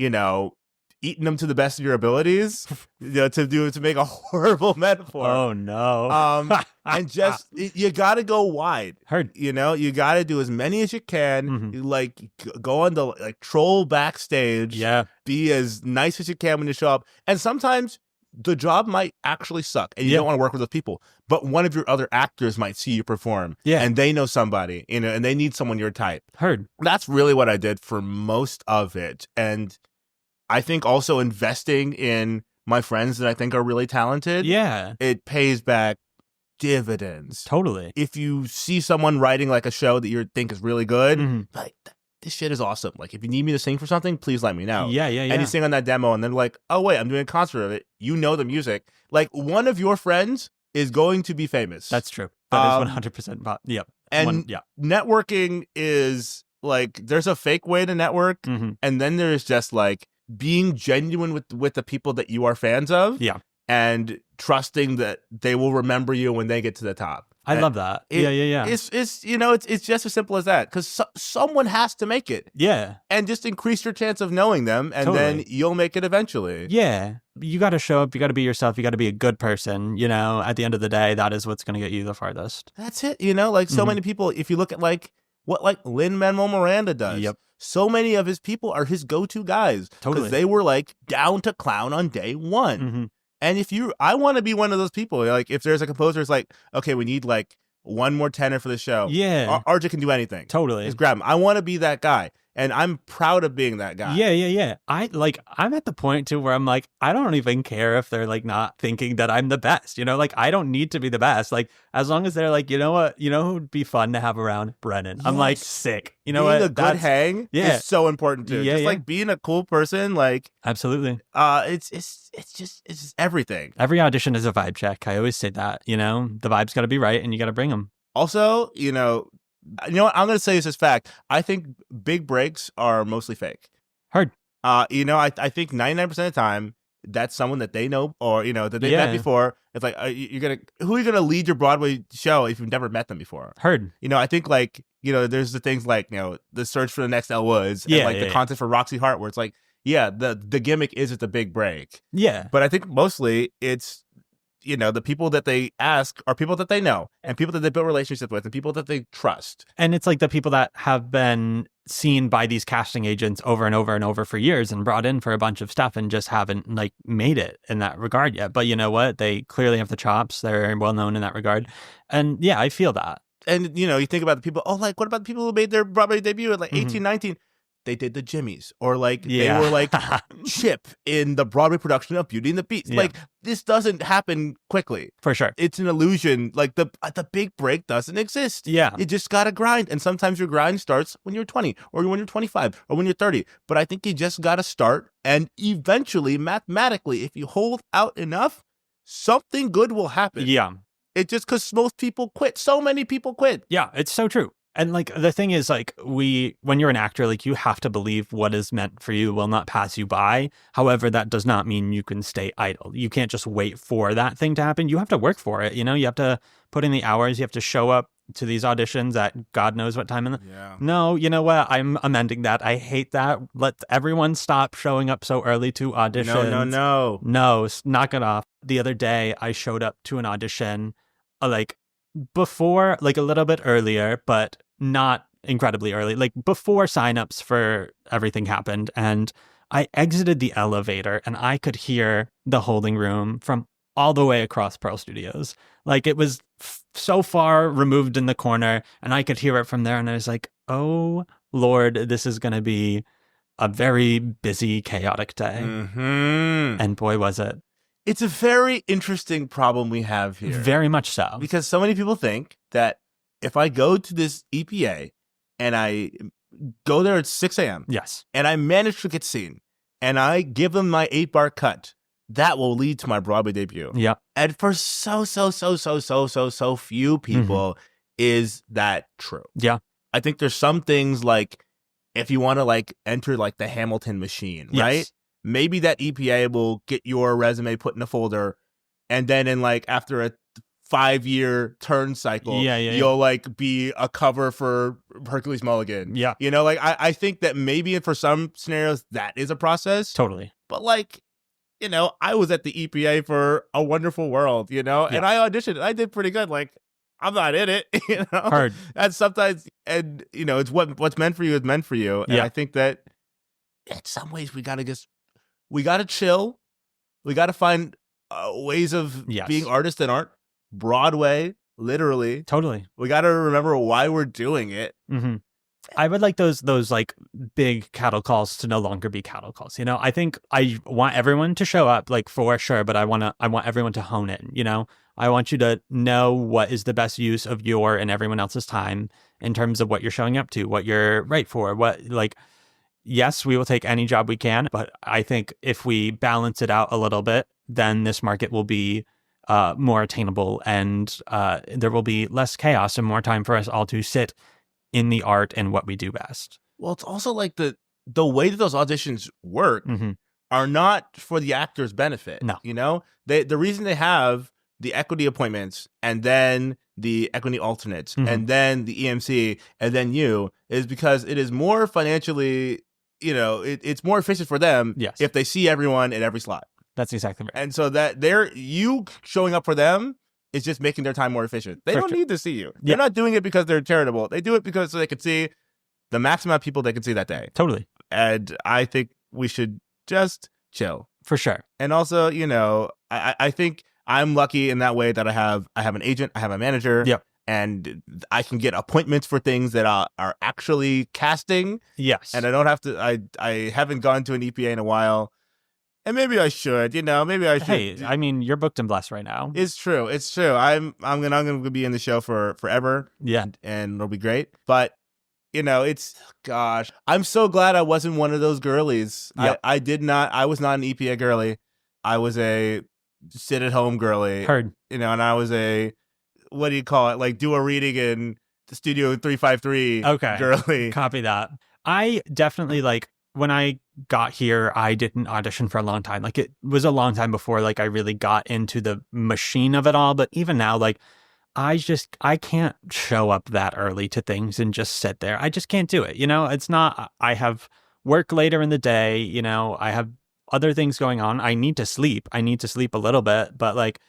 eating them to the best of your abilities, to make a horrible metaphor. Oh no. And just you got to go wide. Heard. You got to do as many as you can. You, like, go on the like troll backstage. Yeah. Be as nice as you can when you show up. And sometimes the job might actually suck, and you don't want to work with those people. But one of your other actors might see you perform, and they know somebody, and they need someone your type. Heard. That's really what I did for most of it, and I think also investing in my friends that I think are really talented. Yeah. It pays back dividends. Totally. If you see someone writing like a show that you think is really good, like, this shit is awesome. Like, if you need me to sing for something, please let me know. Yeah. And you sing on that demo, and then like, oh wait, I'm doing a concert of it. You know the music. Like, one of your friends is going to be famous. That's true. That is 100%. Yep. And networking is like, there's a fake way to network, and then there's just like being genuine with the people that you are fans of. Yeah. And trusting that they will remember you when they get to the top. I love that. Yeah. It's just as simple as that, because someone has to make it. Yeah. And just increase your chance of knowing them, and then you'll make it eventually. Yeah. You got to show up. You got to be yourself. You got to be a good person. At the end of the day, that is what's going to get you the farthest. That's it. Like, so many people, if you look at like what like Lin-Manuel Miranda does. Yep. So many of his people are his go-to guys. Totally. Because they were like down to clown on day one. And I want to be one of those people. Like, if there's a composer who's like, okay, we need like one more tenor for the show. Yeah. RJ can do anything. Totally. Just grab him. I want to be that guy. And I'm proud of being that guy. Yeah. I'm at the point too where I'm like, I don't even care if they're like not thinking that I'm the best, like I don't need to be the best. Like as long as they're like, you know what, who would be fun to have around? Brennan. I'm like, sick. You know being what? a good hang is so important too. Just like being a cool person, like absolutely. It's just everything. Every audition is a vibe check. I always say that, the vibe's got to be right and you got to bring them. Also, what? I'm going to say this as fact. I think big breaks are mostly fake. Heard. I think 99% of the time, that's someone that they know or, that they've met before. It's like, who are you going to lead your Broadway show if you've never met them before? Heard. I think like, there's the things like, the search for the next Elle Woods and the contest for Roxy Hart where it's like, the gimmick is it's a big break. Yeah. But I think mostly it's, the people that they ask are people that they know and people that they build relationships with and people that they trust. And it's like the people that have been seen by these casting agents over and over and over for years and brought in for a bunch of stuff and just haven't like made it in that regard yet. But you know what? They clearly have the chops. They're well known in that regard. And yeah, I feel that. And, you think about the people, what about the people who made their Broadway debut at like 18, 19? They did the Jimmies or like they were like Chip in the Broadway production of Beauty and the Beast. Like this doesn't happen quickly. For sure. It's an illusion. Like the big break doesn't exist. Yeah. You just got to grind. And sometimes your grind starts when you're 20 or when you're 25 or when you're 30. But I think you just got to start. And eventually, mathematically, if you hold out enough, something good will happen. Yeah. It's just because most people quit. So many people quit. Yeah, it's so true. And like the thing is like when you're an actor, like you have to believe what is meant for you will not pass you by. However, that does not mean you can stay idle. You can't just wait for that thing to happen. You have to work for it. You have to put in the hours. You have to show up to these auditions at God knows what time. No, you know what? I'm amending that. I hate that. Let everyone stop showing up so early to auditions. No, knock it off. The other day I showed up to an audition before, like a little bit earlier, but not incredibly early, like before signups for everything happened. And I exited the elevator and I could hear the holding room from all the way across Pearl Studios. Like it was so far removed in the corner and I could hear it from there. And I was like, oh Lord, this is going to be a very busy, chaotic day. Mm-hmm. And boy, was it. It's a very interesting problem we have here. Very much so. Because so many people think that if I go to this EPA and I go there at 6 a.m. Yes. And I manage to get seen and I give them my 8-bar cut, that will lead to my Broadway debut. Yeah. And for so few people is that true. Yeah. I think there's some things like if you want to like enter like the Hamilton machine, right? Maybe that EPA will get your resume put in a folder and then in like after a 5-year turn cycle, you'll like be a cover for Hercules Mulligan. Yeah. Like I think that maybe for some scenarios that is a process. Totally. But like, I was at the EPA for A Wonderful World, and I auditioned and I did pretty good. Like I'm not in it, Hard. And sometimes, and it's what's meant for you is meant for you. And I think that in some ways we got to chill. We got to find ways of being artists that aren't Broadway, literally. Totally. We got to remember why we're doing it. Mm-hmm. I would like those like big cattle calls to no longer be cattle calls. I think I want everyone to show up, like for sure, but I want everyone to hone in. I want you to know what is the best use of your and everyone else's time in terms of what you're showing up to, what you're right for, yes, we will take any job we can, but I think if we balance it out a little bit, then this market will be more attainable and there will be less chaos and more time for us all to sit in the art and what we do best. Well, it's also like the way that those auditions work are not for the actor's benefit. No. The reason they have the equity appointments and then the equity alternates and then the EMC and then you is because it is more financially, it's more efficient for them if they see everyone in every slot. That's exactly right. And so that you showing up for them is just making their time more efficient. They don't need to see you. They're not doing it because they're charitable. They do it because so they can see the maximum amount of people they can see that day. Totally. And I think we should just chill. For sure. And also, I think I'm lucky in that way that I have an agent, I have a manager. Yep. and I can get appointments for things that are actually casting. Yes. And I don't have to, I haven't gone to an EPA in a while. And maybe I should, maybe I should. Hey, I mean, you're booked and blessed right now. It's true. I'm gonna be in the show forever. Yeah. And it'll be great. But gosh, I'm so glad I wasn't one of those girlies. Yep. I was not an EPA girly. I was a sit at home girly. Heard. And I was a, what do you call it? Like do a reading in the Studio 353 girly. Copy that. I definitely when I got here, I didn't audition for a long time. Like it was a long time before I really got into the machine of it all. But even now, I can't show up that early to things and just sit there. I just can't do it. It's not, I have work later in the day, I have other things going on. I need to sleep. I need to sleep a little bit. But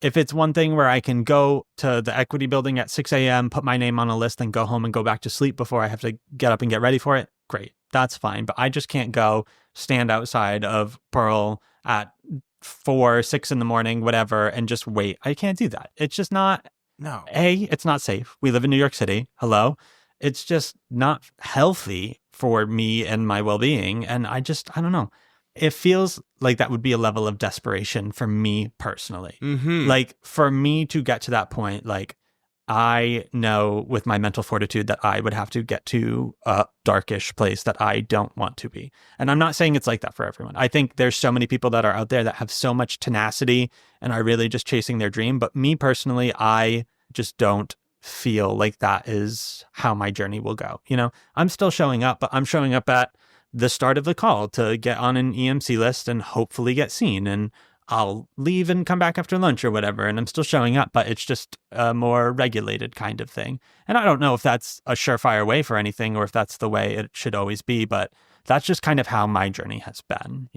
if it's one thing where I can go to the Equity Building at 6 a.m., put my name on a list, and go home and go back to sleep before I have to get up and get ready for it, great. That's fine. But I just can't go stand outside of Pearl at 4, 6 in the morning, whatever, and just wait. I can't do that. It's just not. No. It's not safe. We live in New York City. Hello. It's just not healthy for me and my well-being. And I don't know. It feels like that would be a level of desperation for me personally. Mm-hmm. For me to get to that point, I know with my mental fortitude that I would have to get to a darkish place that I don't want to be. And I'm not saying it's like that for everyone. I think there's so many people that are out there that have so much tenacity and are really just chasing their dream. But me personally, I just don't feel like that is how my journey will go. I'm still showing up, but I'm showing up at the start of the call to get on an EMC list and hopefully get seen. And I'll leave and come back after lunch or whatever. And I'm still showing up, but it's just a more regulated kind of thing. And I don't know if that's a surefire way for anything or if that's the way it should always be, but that's just kind of how my journey has been,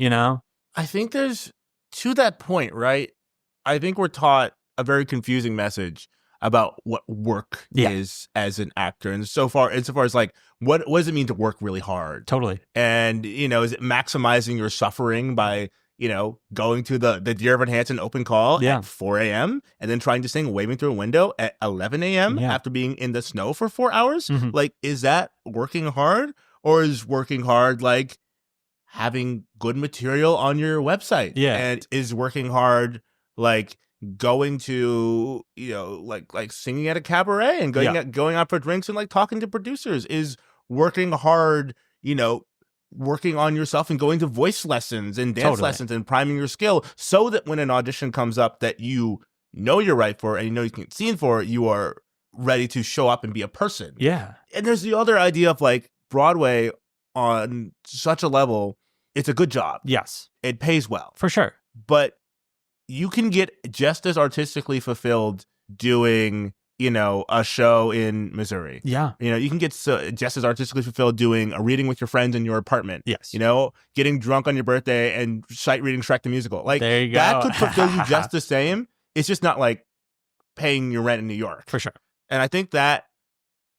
I think there's, to that point, right? I think we're taught a very confusing message about what work is as an actor. And insofar as what does it mean to work really hard? Totally. And, is it maximizing your suffering by, going to the Dear Evan Hansen open call at 4 a.m. and then trying to sing Waving Through a Window at 11 a.m. after being in the snow for 4 hours? Mm-hmm. Is that working hard? Or is working hard having good material on your website? Yeah. And is working hard going to singing at a cabaret and going out for drinks and talking to producers? Is working hard working on yourself and going to voice lessons and dance lessons and priming your skill so that when an audition comes up that you're right for and you can get seen for, you are ready to show up and be a person. Yeah. And there's the other idea of Broadway on such a level, it's a good job. Yes. It pays well. For sure. But you can get just as artistically fulfilled doing, a show in Missouri. Yeah. You can get just as artistically fulfilled doing a reading with your friends in your apartment. Yes. Getting drunk on your birthday and sight reading Shrek the Musical. There you go. That could fulfill you just the same. It's just not paying your rent in New York. For sure. And I think that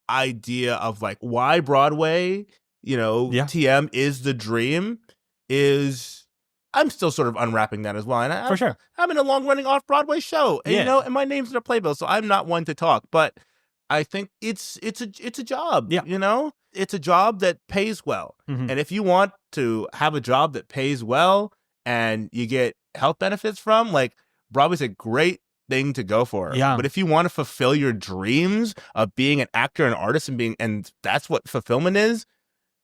idea of why Broadway, TM is the dream is, I'm still sort of unwrapping that as well. And for sure. I'm in a long-running off-Broadway show, and, and my name's in a playbill, so I'm not one to talk. But I think it's a job, It's a job that pays well. Mm-hmm. And if you want to have a job that pays well and you get health benefits from, Broadway's a great thing to go for. Yeah. But if you want to fulfill your dreams of being an actor and artist and that's what fulfillment is,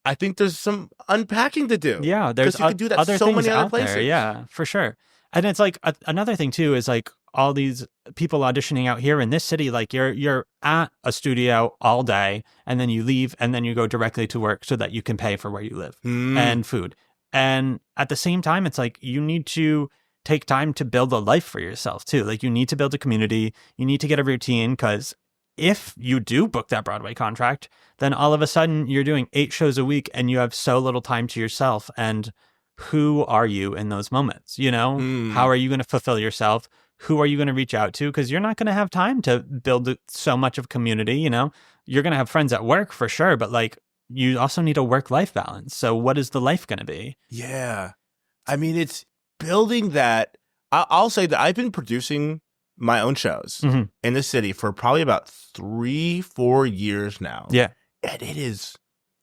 I think there's some unpacking to do. Yeah, there's you can do that other so things many out other places. there. Yeah, for sure. And it's another thing too is all these people auditioning out here in this city. You're at a studio all day, and then you leave, and then you go directly to work so that you can pay for where you live and food. And at the same time, it's you need to take time to build a life for yourself too. You need to build a community. You need to get a routine because if you do book that Broadway contract, then all of a sudden you're doing 8 shows a week and you have so little time to yourself. And who are you in those moments? How are you going to fulfill yourself? Who are you going to reach out to? Because you're not going to have time to build so much of community. You're going to have friends at work for sure, but you also need a work-life balance. So what is the life going to be? Yeah. I mean, it's building that. I'll say that I've been producing my own shows in the city for probably about 3-4 years now. Yeah. And it is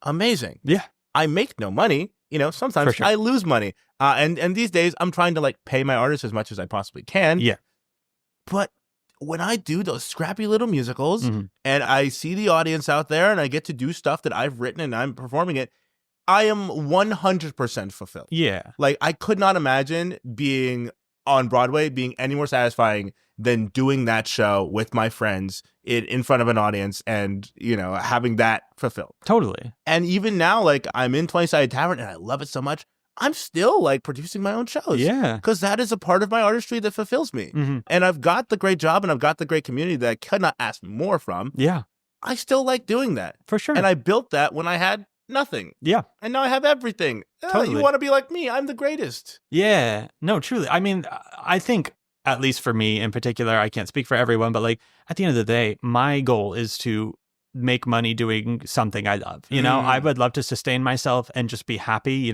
amazing. Yeah. I make no money. Sometimes I lose money. And these days I'm trying to like pay my artists as much as I possibly can. Yeah. But when I do those scrappy little musicals and I see the audience out there and I get to do stuff that I've written and I'm performing it, I am 100% fulfilled. Yeah. Like, I could not imagine being on Broadway being any more satisfying than doing that show with my friends in front of an audience and, having that fulfilled. Totally. And even now, like, I'm in 20-Sided Tavern and I love it so much. I'm still like producing my own shows. Yeah. Because that is a part of my artistry that fulfills me. And I've got the great job and I've got the great community that I could not ask more from. Yeah. I still like doing that. For sure. And I built that when I had nothing. Yeah. And now I have everything. Totally. You want to be like me? I'm the greatest. Yeah. No, truly. I mean, I think, at least for me in particular, I can't speak for everyone, but like at the end of the day, my goal is to make money doing something I love. I would love to sustain myself and just be happy,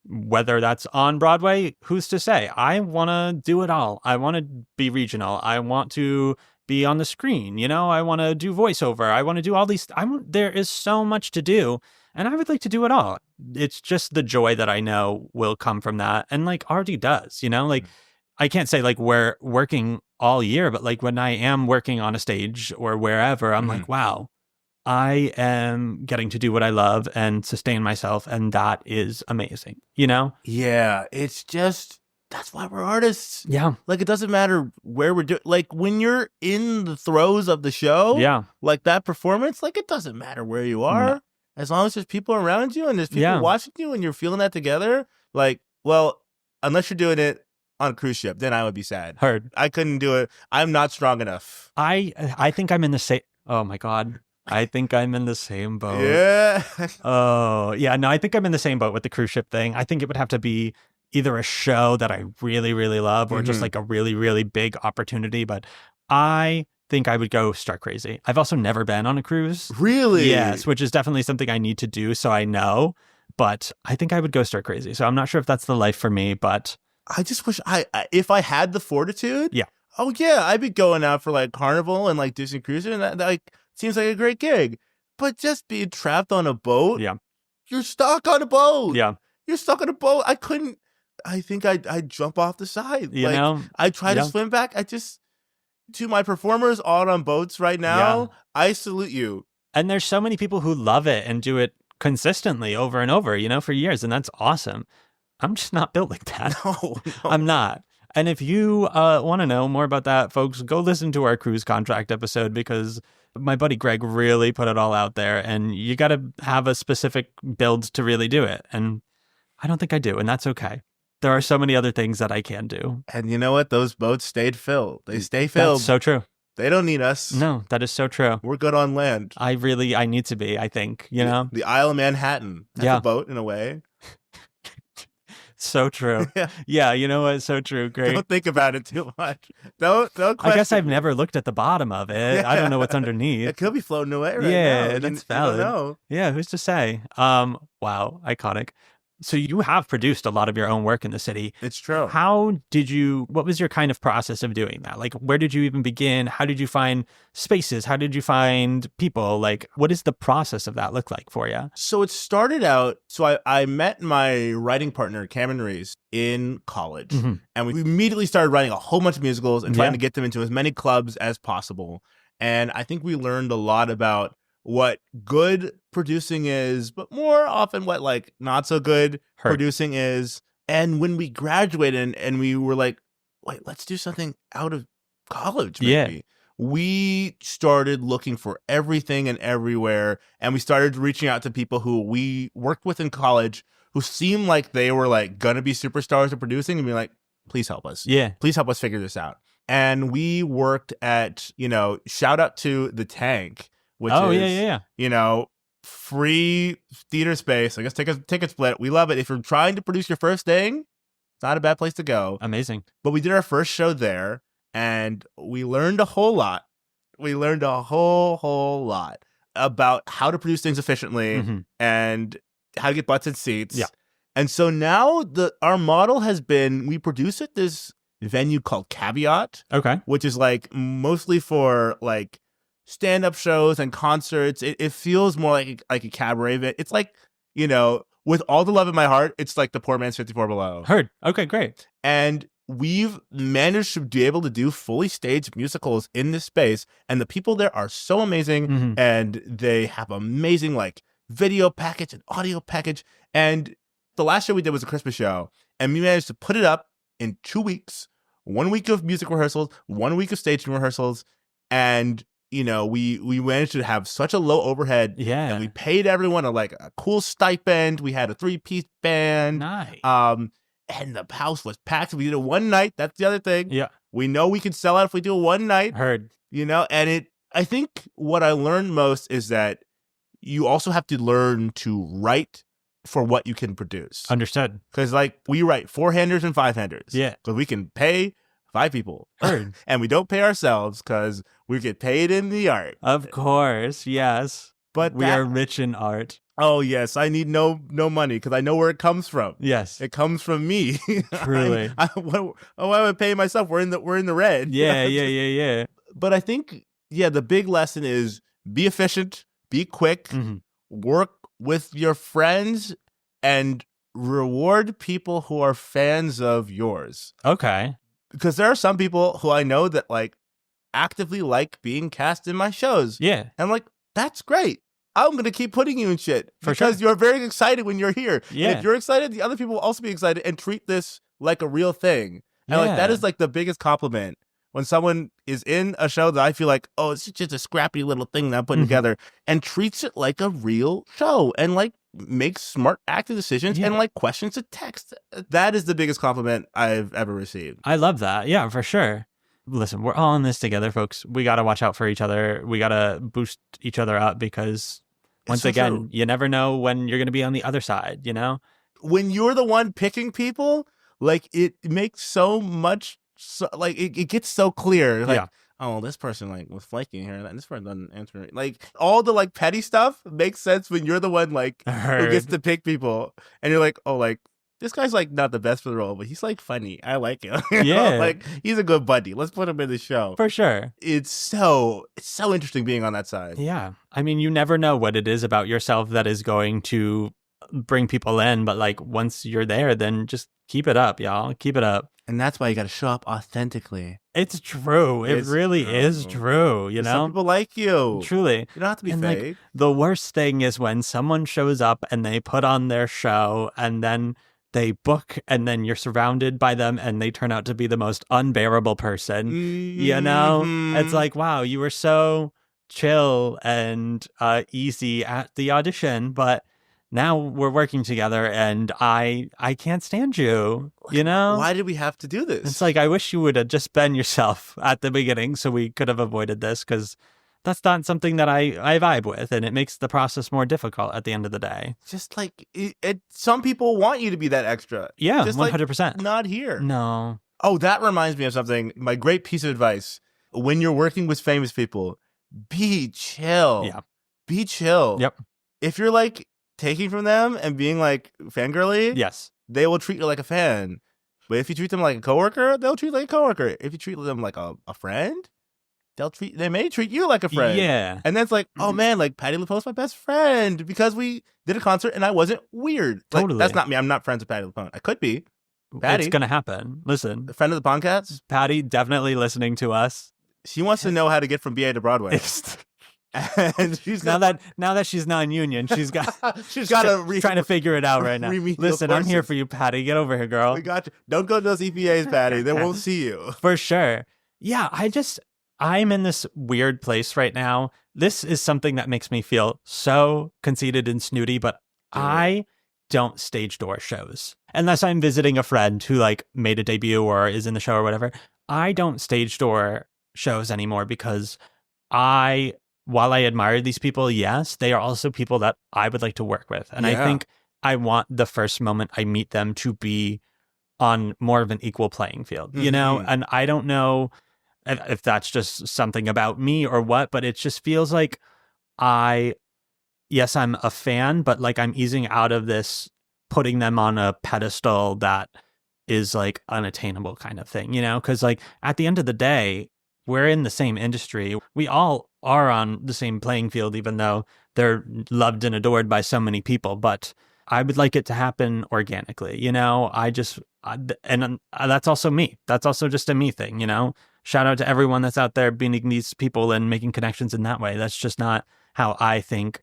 whether that's on Broadway, who's to say? I want to do it all. I want to be regional. I want to be on the screen. I want to do voiceover. I want to do all these. There is so much to do, and I would like to do it all. It's just the joy that I know will come from that, and like already does. Like I can't say like we're working all year, but like when I am working on a stage or wherever, I'm like, wow. I am getting to do what I love and sustain myself, and that is amazing, Yeah, it's just, that's why we're artists. Yeah. Like, it doesn't matter where we're doing, like, when you're in the throes of the show, like that performance, like, it doesn't matter where you are. No. As long as there's people around you and there's people watching you and you're feeling that together, like, well, unless you're doing it on a cruise ship, then I would be sad. Heard. I couldn't do it. I'm not strong enough. I think I'm in the same, oh my God. I think I'm in the same boat. Yeah. Oh, yeah. No, I think I'm in the same boat with the cruise ship thing. I think it would have to be either a show that I really, really love or just like a really, really big opportunity. But I think I would go stark crazy. I've also never been on a cruise. Really? Yes, which is definitely something I need to do, so I know. But I think I would go stark crazy. So I'm not sure if that's the life for me, but I just wish if I had the fortitude. Yeah. Oh, yeah. I'd be going out for like Carnival and like Disney Cruises and that like seems like a great gig. But just being trapped on a boat. Yeah. You're stuck on a boat. Yeah. You're stuck on a boat. I think I'd jump off the side. I try to swim back. To my performers all on boats right now, I salute you. And there's so many people who love it and do it consistently over and over, for years. And that's awesome. I'm just not built like that. No. I'm not. And if you want to know more about that, folks, go listen to our cruise contract episode because my buddy Greg really put it all out there. And you got to have a specific build to really do it. And I don't think I do. And that's okay. There are so many other things that I can do. And you know what? Those boats stayed filled. They stay filled. That's so true. They don't need us. No, that is so true. We're good on land. I need to be, I think, The Isle of Manhattan. That's a boat in a way. So true. Yeah, you know what? So true. Great. Don't think about it too much. Don't question. I guess I've never looked at the bottom of it. Yeah. I don't know what's underneath. It could be floating away right now. Yeah, that's valid. You don't know. Yeah, who's to say? Wow, iconic. So you have produced a lot of your own work in the city. It's true. What was your kind of process of doing that? Like, where did you even begin? How did you find spaces? How did you find people? Like, what does the process of that look like for you? So it started out, I met my writing partner, Cameron Reese, in college. And we immediately started writing a whole bunch of musicals and trying to get them into as many clubs as possible. And I think we learned a lot about what good producing is, but more often what like not so good producing is. And when we graduated and we were like, wait, let's do something out of college maybe. We started looking for everything and everywhere. And we started reaching out to people who we worked with in college who seemed like they were like gonna be superstars of producing and be like, please help us. Yeah. Please help us figure this out. And we worked at, shout out to The Tank, which is, free theater space. I guess ticket split. We love it. If you're trying to produce your first thing, it's not a bad place to go. Amazing. But we did our first show there, and we learned a whole lot. We learned a whole lot about how to produce things efficiently and how to get butts in seats. Yeah. And so now our model has been, we produce at this venue called Caveat. Okay. Which is like mostly for like stand-up shows and concerts. It feels more like a cabaret event. It's like, you know, with all the love in my heart, it's like the poor man's 54 Below. Heard. Okay, great. And we've managed to be able to do fully staged musicals in this space. And the people there are so amazing. And they have amazing like video package and audio package. And the last show we did was a Christmas show. And we managed to put it up in 2 weeks. 1 week of music rehearsals, 1 week of staging rehearsals. And you know, we managed to have such a low overhead. Yeah. And we paid everyone a cool stipend. We had a 3-piece band. Nice. And the house was packed. We did it one night. That's the other thing. Yeah. We know we can sell out if we do it one night. Heard. You know, and I think what I learned most is that you also have to learn to write for what you can produce. Understood. Because like we write 4-handers and 5-handers. Yeah. Because we can pay 5 people. Heard. And we don't pay ourselves because we get paid in the art. Of course, yes. But we are rich in art. Oh, yes. I need no money because I know where it comes from. Yes. It comes from me. Truly. Why would I pay myself? We're in the red. Yeah. But I think, the big lesson is be efficient, be quick, work with your friends, and reward people who are fans of yours. Okay. Because there are some people who I know that like actively like being cast in my shows. Yeah. And I'm like, that's great. I'm going to keep putting you in shit. For because sure. You're very excited when you're here. Yeah. And if you're excited, the other people will also be excited and treat this like a real thing. And like that is like the biggest compliment. When someone is in a show that I feel like, oh, it's just a scrappy little thing that I'm putting together, and treats it like a real show and like makes smart acting decisions and like questions the text. That is the biggest compliment I've ever received. I love that. Yeah, for sure. Listen, we're all in this together, folks. We got to watch out for each other. We got to boost each other up because once again, true. You never know when you're going to be on the other side, you know? When you're the one picking people, like it makes so much, like it gets so clear. Like, oh, this person like was flaking here, and this person doesn't answer. Like all the like petty stuff makes sense when you're the one like who gets to pick people, and you're like, oh, like this guy's like not the best for the role, but he's like funny. I like him. Yeah, like he's a good buddy. Let's put him in the show for sure. It's so interesting being on that side. Yeah, I mean, you never know what it is about yourself that is going to bring people in, but like once you're there, then just keep it up, y'all. Keep it up. And that's why you got to show up authentically. It's true. It really is true, you know? Some people like you. Truly. You don't have to be and fake. Like, the worst thing is when someone shows up and they put on their show and then they book and then you're surrounded by them and they turn out to be the most unbearable person. You know? It's like, wow, you were so chill and easy at the audition, but now we're working together and I can't stand you, you know? Why did we have to do this? It's like, I wish you would have just been yourself at the beginning so we could have avoided this, because that's not something that I vibe with, and it makes the process more difficult at the end of the day. Just like, some people want you to be that extra. Yeah, just 100%. Like, not here. No. Oh, that reminds me of something. My great piece of advice. When you're working with famous people, be chill. Yeah. Be chill. Yep. If you're like taking from them and being like fangirly, yes, they will treat you like a fan. But if you treat them like a coworker, they'll treat you like a coworker. If you treat them like a friend, they may treat you like a friend. Yeah. And then it's like, oh man, like Patti LuPone's my best friend because we did a concert and I wasn't weird. Like, totally. That's not me. I'm not friends with Patti LuPone. I could be. Patti. It's gonna happen. Listen, a friend of the podcast. Patti definitely listening to us. She wants to know how to get from BA to Broadway. And she's now that she's non-union, she's got trying to figure it out right now. Listen, I'm here for you, Patti. Get over here, girl. We got you. Don't go to those EPAs, Patti. They won't see you. For sure. Yeah, I'm in this weird place right now. This is something that makes me feel so conceited and snooty, but I don't stage door shows. Unless I'm visiting a friend who like made a debut or is in the show or whatever. I don't stage door shows anymore because while I admire these people, yes, they are also people that I would like to work with. And I think I want the first moment I meet them to be on more of an equal playing field, you know? And I don't know if that's just something about me or what, but it just feels like yes, I'm a fan, but like I'm easing out of this, putting them on a pedestal that is like unattainable kind of thing, you know? Because like at the end of the day, we're in the same industry. We all are on the same playing field, even though they're loved and adored by so many people. But I would like it to happen organically, you know? That's also me. That's also just a me thing, you know? Shout out to everyone that's out there meeting these people and making connections in that way. That's just not how I think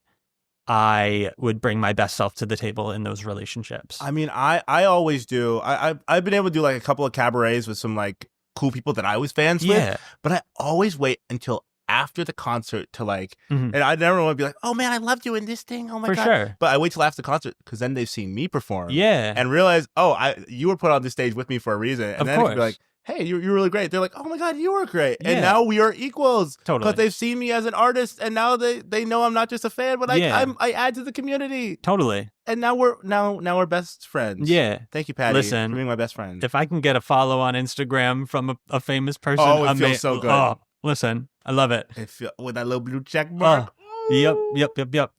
I would bring my best self to the table in those relationships. I mean, I always do. I've been able to do like a couple of cabarets with some like cool people that I was fans with, but I always wait until after the concert to like, and I never want to be like, oh man, I loved you in this thing. Oh my God. For sure. But I wait till after the concert because then they've seen me perform. Yeah. And realize, you were put on the stage with me for a reason. And then be like, hey, you're really great. They're like, oh my God, you were great. Yeah. And now we are equals. Totally. Because they've seen me as an artist and now they know I'm not just a fan, but I add to the community. Totally. And now we're best friends. Yeah. Thank you, Patty, Listen, for being my best friend. If I can get a follow on Instagram from a famous person, it feels so good. Oh, listen, I love it. With that little blue check mark. Yep.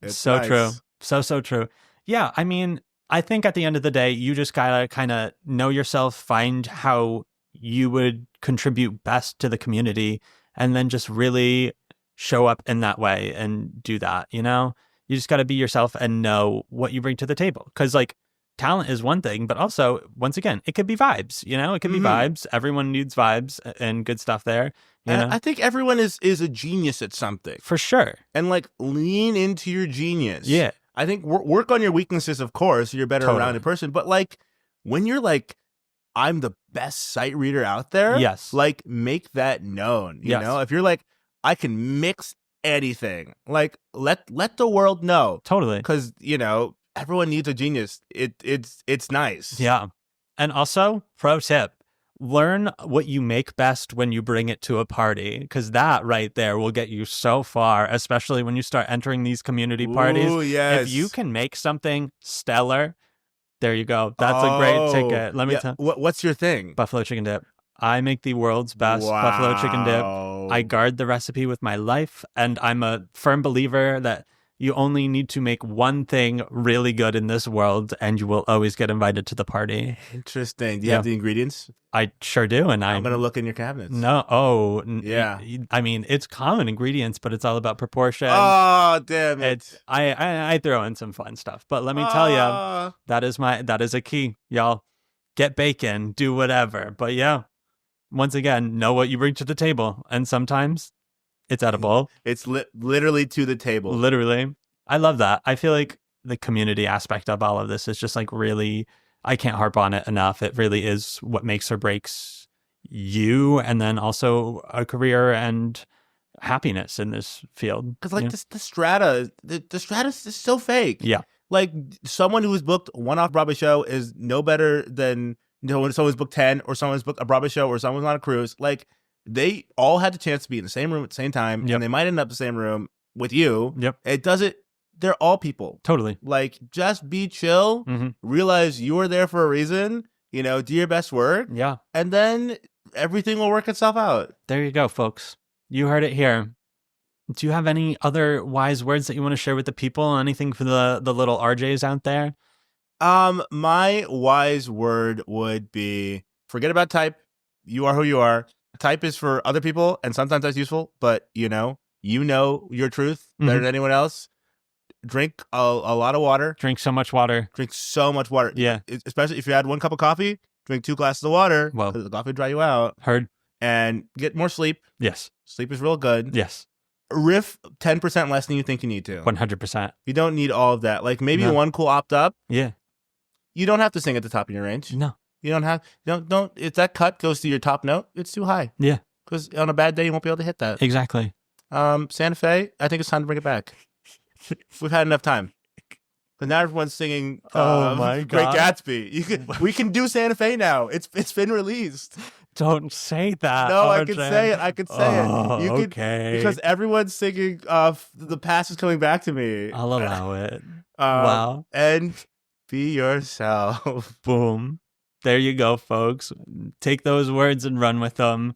It's so nice. True. So true. Yeah, I mean, I think at the end of the day, you just gotta kind of know yourself, find how you would contribute best to the community, and then just really show up in that way and do that, you know? You just got to be yourself and know what you bring to the table. Because like talent is one thing, but also, once again, it could be vibes, you know? It could be vibes. Everyone needs vibes and good stuff there. You know? I think everyone is a genius at something. For sure. And like lean into your genius. Yeah. I think work on your weaknesses, of course. You're a better rounded person. But like when you're like, I'm the best sight reader out there. Yes. Like make that known. You know, if you're like, I can mix anything, like let the world know. Totally. Because, you know, everyone needs a genius. It's nice. Yeah. And also, pro tip, learn what you make best when you bring it to a party, because that right there will get you so far, especially when you start entering these community parties. Ooh, yes. If you can make something stellar, there you go. That's a great ticket. Let me tell you. What's your thing? Buffalo chicken dip. I make the world's best buffalo chicken dip. I guard the recipe with my life, and I'm a firm believer that you only need to make one thing really good in this world, and you will always get invited to the party. Interesting. Do you have the ingredients? I sure do, and I'm going to look in your cabinets. No. Yeah. I mean, it's common ingredients, but it's all about proportion. Oh, damn it. I throw in some fun stuff, but let me tell you, that is a key, y'all. Get bacon, do whatever, but yeah. Once again, know what you bring to the table. And sometimes it's edible. It's literally to the table. Literally. I love that. I feel like the community aspect of all of this is just like really, I can't harp on it enough. It really is what makes or breaks you, and then also a career and happiness in this field. Because like the strata is so fake. Yeah. Like someone who was booked one-off Broadway show is no better than when someone's booked 10 or someone's booked a Broadway show or someone's on a cruise. Like they all had the chance to be in the same room at the same time, and they might end up in the same room with you. It doesn't. They're all people. Totally. Like just be chill. Realize you are there for a reason. You know, do your best work. Yeah. And then everything will work itself out. There you go, folks. You heard it here. Do you have any other wise words that you want to share with the people? Anything for the little RJs out there? My wise word would be forget about type. You are who you are. Type is for other people, and sometimes that's useful, but you know your truth better than anyone else. Drink a lot of water. Drink so much water. Yeah. Especially if you had 1 cup of coffee, drink 2 glasses of water. Well, the coffee will dry you out. Heard. And get more sleep. Yes. Sleep is real good. Yes. Riff 10% less than you think you need to. 100%. You don't need all of that. Like maybe one cool opt up. Yeah. You don't have to sing at the top of your range. No. You don't have, don't, if that cut goes to your top note, it's too high. Yeah. Because on a bad day, you won't be able to hit that. Exactly. Santa Fe, I think it's time to bring it back. We've had enough time. But now everyone's singing oh my Great God. Gatsby. We can do Santa Fe now. It's been released. Don't say that. No, RJ. I can say it. You okay. Because everyone's singing The Past is Coming Back to Me. I'll allow it. Wow. And be yourself. Boom. There you go, folks. Take those words and run with them.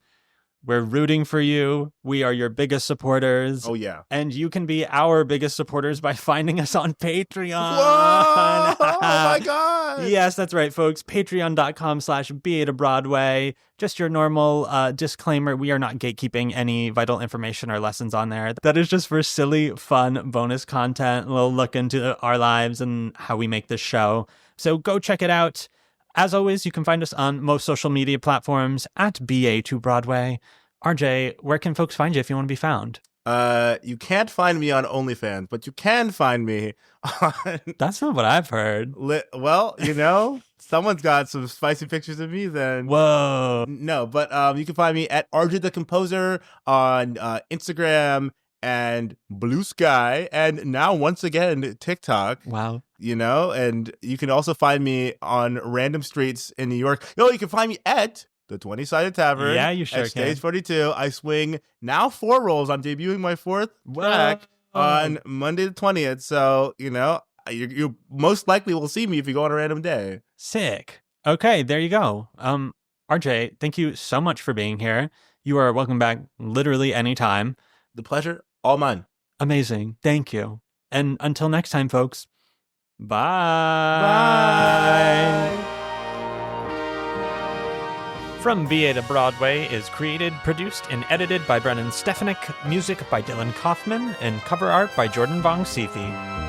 We're rooting for you. We are your biggest supporters. Oh, yeah. And you can be our biggest supporters by finding us on Patreon. Whoa! Oh, my God. Yes, that's right, folks. Patreon.com/BA to Broadway. Just your normal disclaimer. We are not gatekeeping any vital information or lessons on there. That is just for silly, fun, bonus content. A little look into our lives and how we make this show. So go check it out. As always, you can find us on most social media platforms at BA2Broadway. RJ, where can folks find you if you want to be found? You can't find me on OnlyFans, but you can find me on... That's not what I've heard. Well, someone's got some spicy pictures of me then. Whoa. No, but you can find me at RJ the Composer on Instagram and Blue Sky, and now once again TikTok. Wow. And you can also find me on random streets in New York. You can find me at the 20-Sided Tavern. Yeah, you sure at Stage 42. I swing now 4 roles. I'm debuting my 4th track on Monday the 20th. So, you most likely will see me if you go on a random day. Sick. Okay, there you go. RJ, thank you so much for being here. You are welcome back literally anytime. The pleasure, all mine. Amazing. Thank you. And until next time, folks. Bye. Bye. From BA to Broadway is created, produced, and edited by Brennan Stefanik, music by Dylan Kaufman, and cover art by Jordan Vongsithi.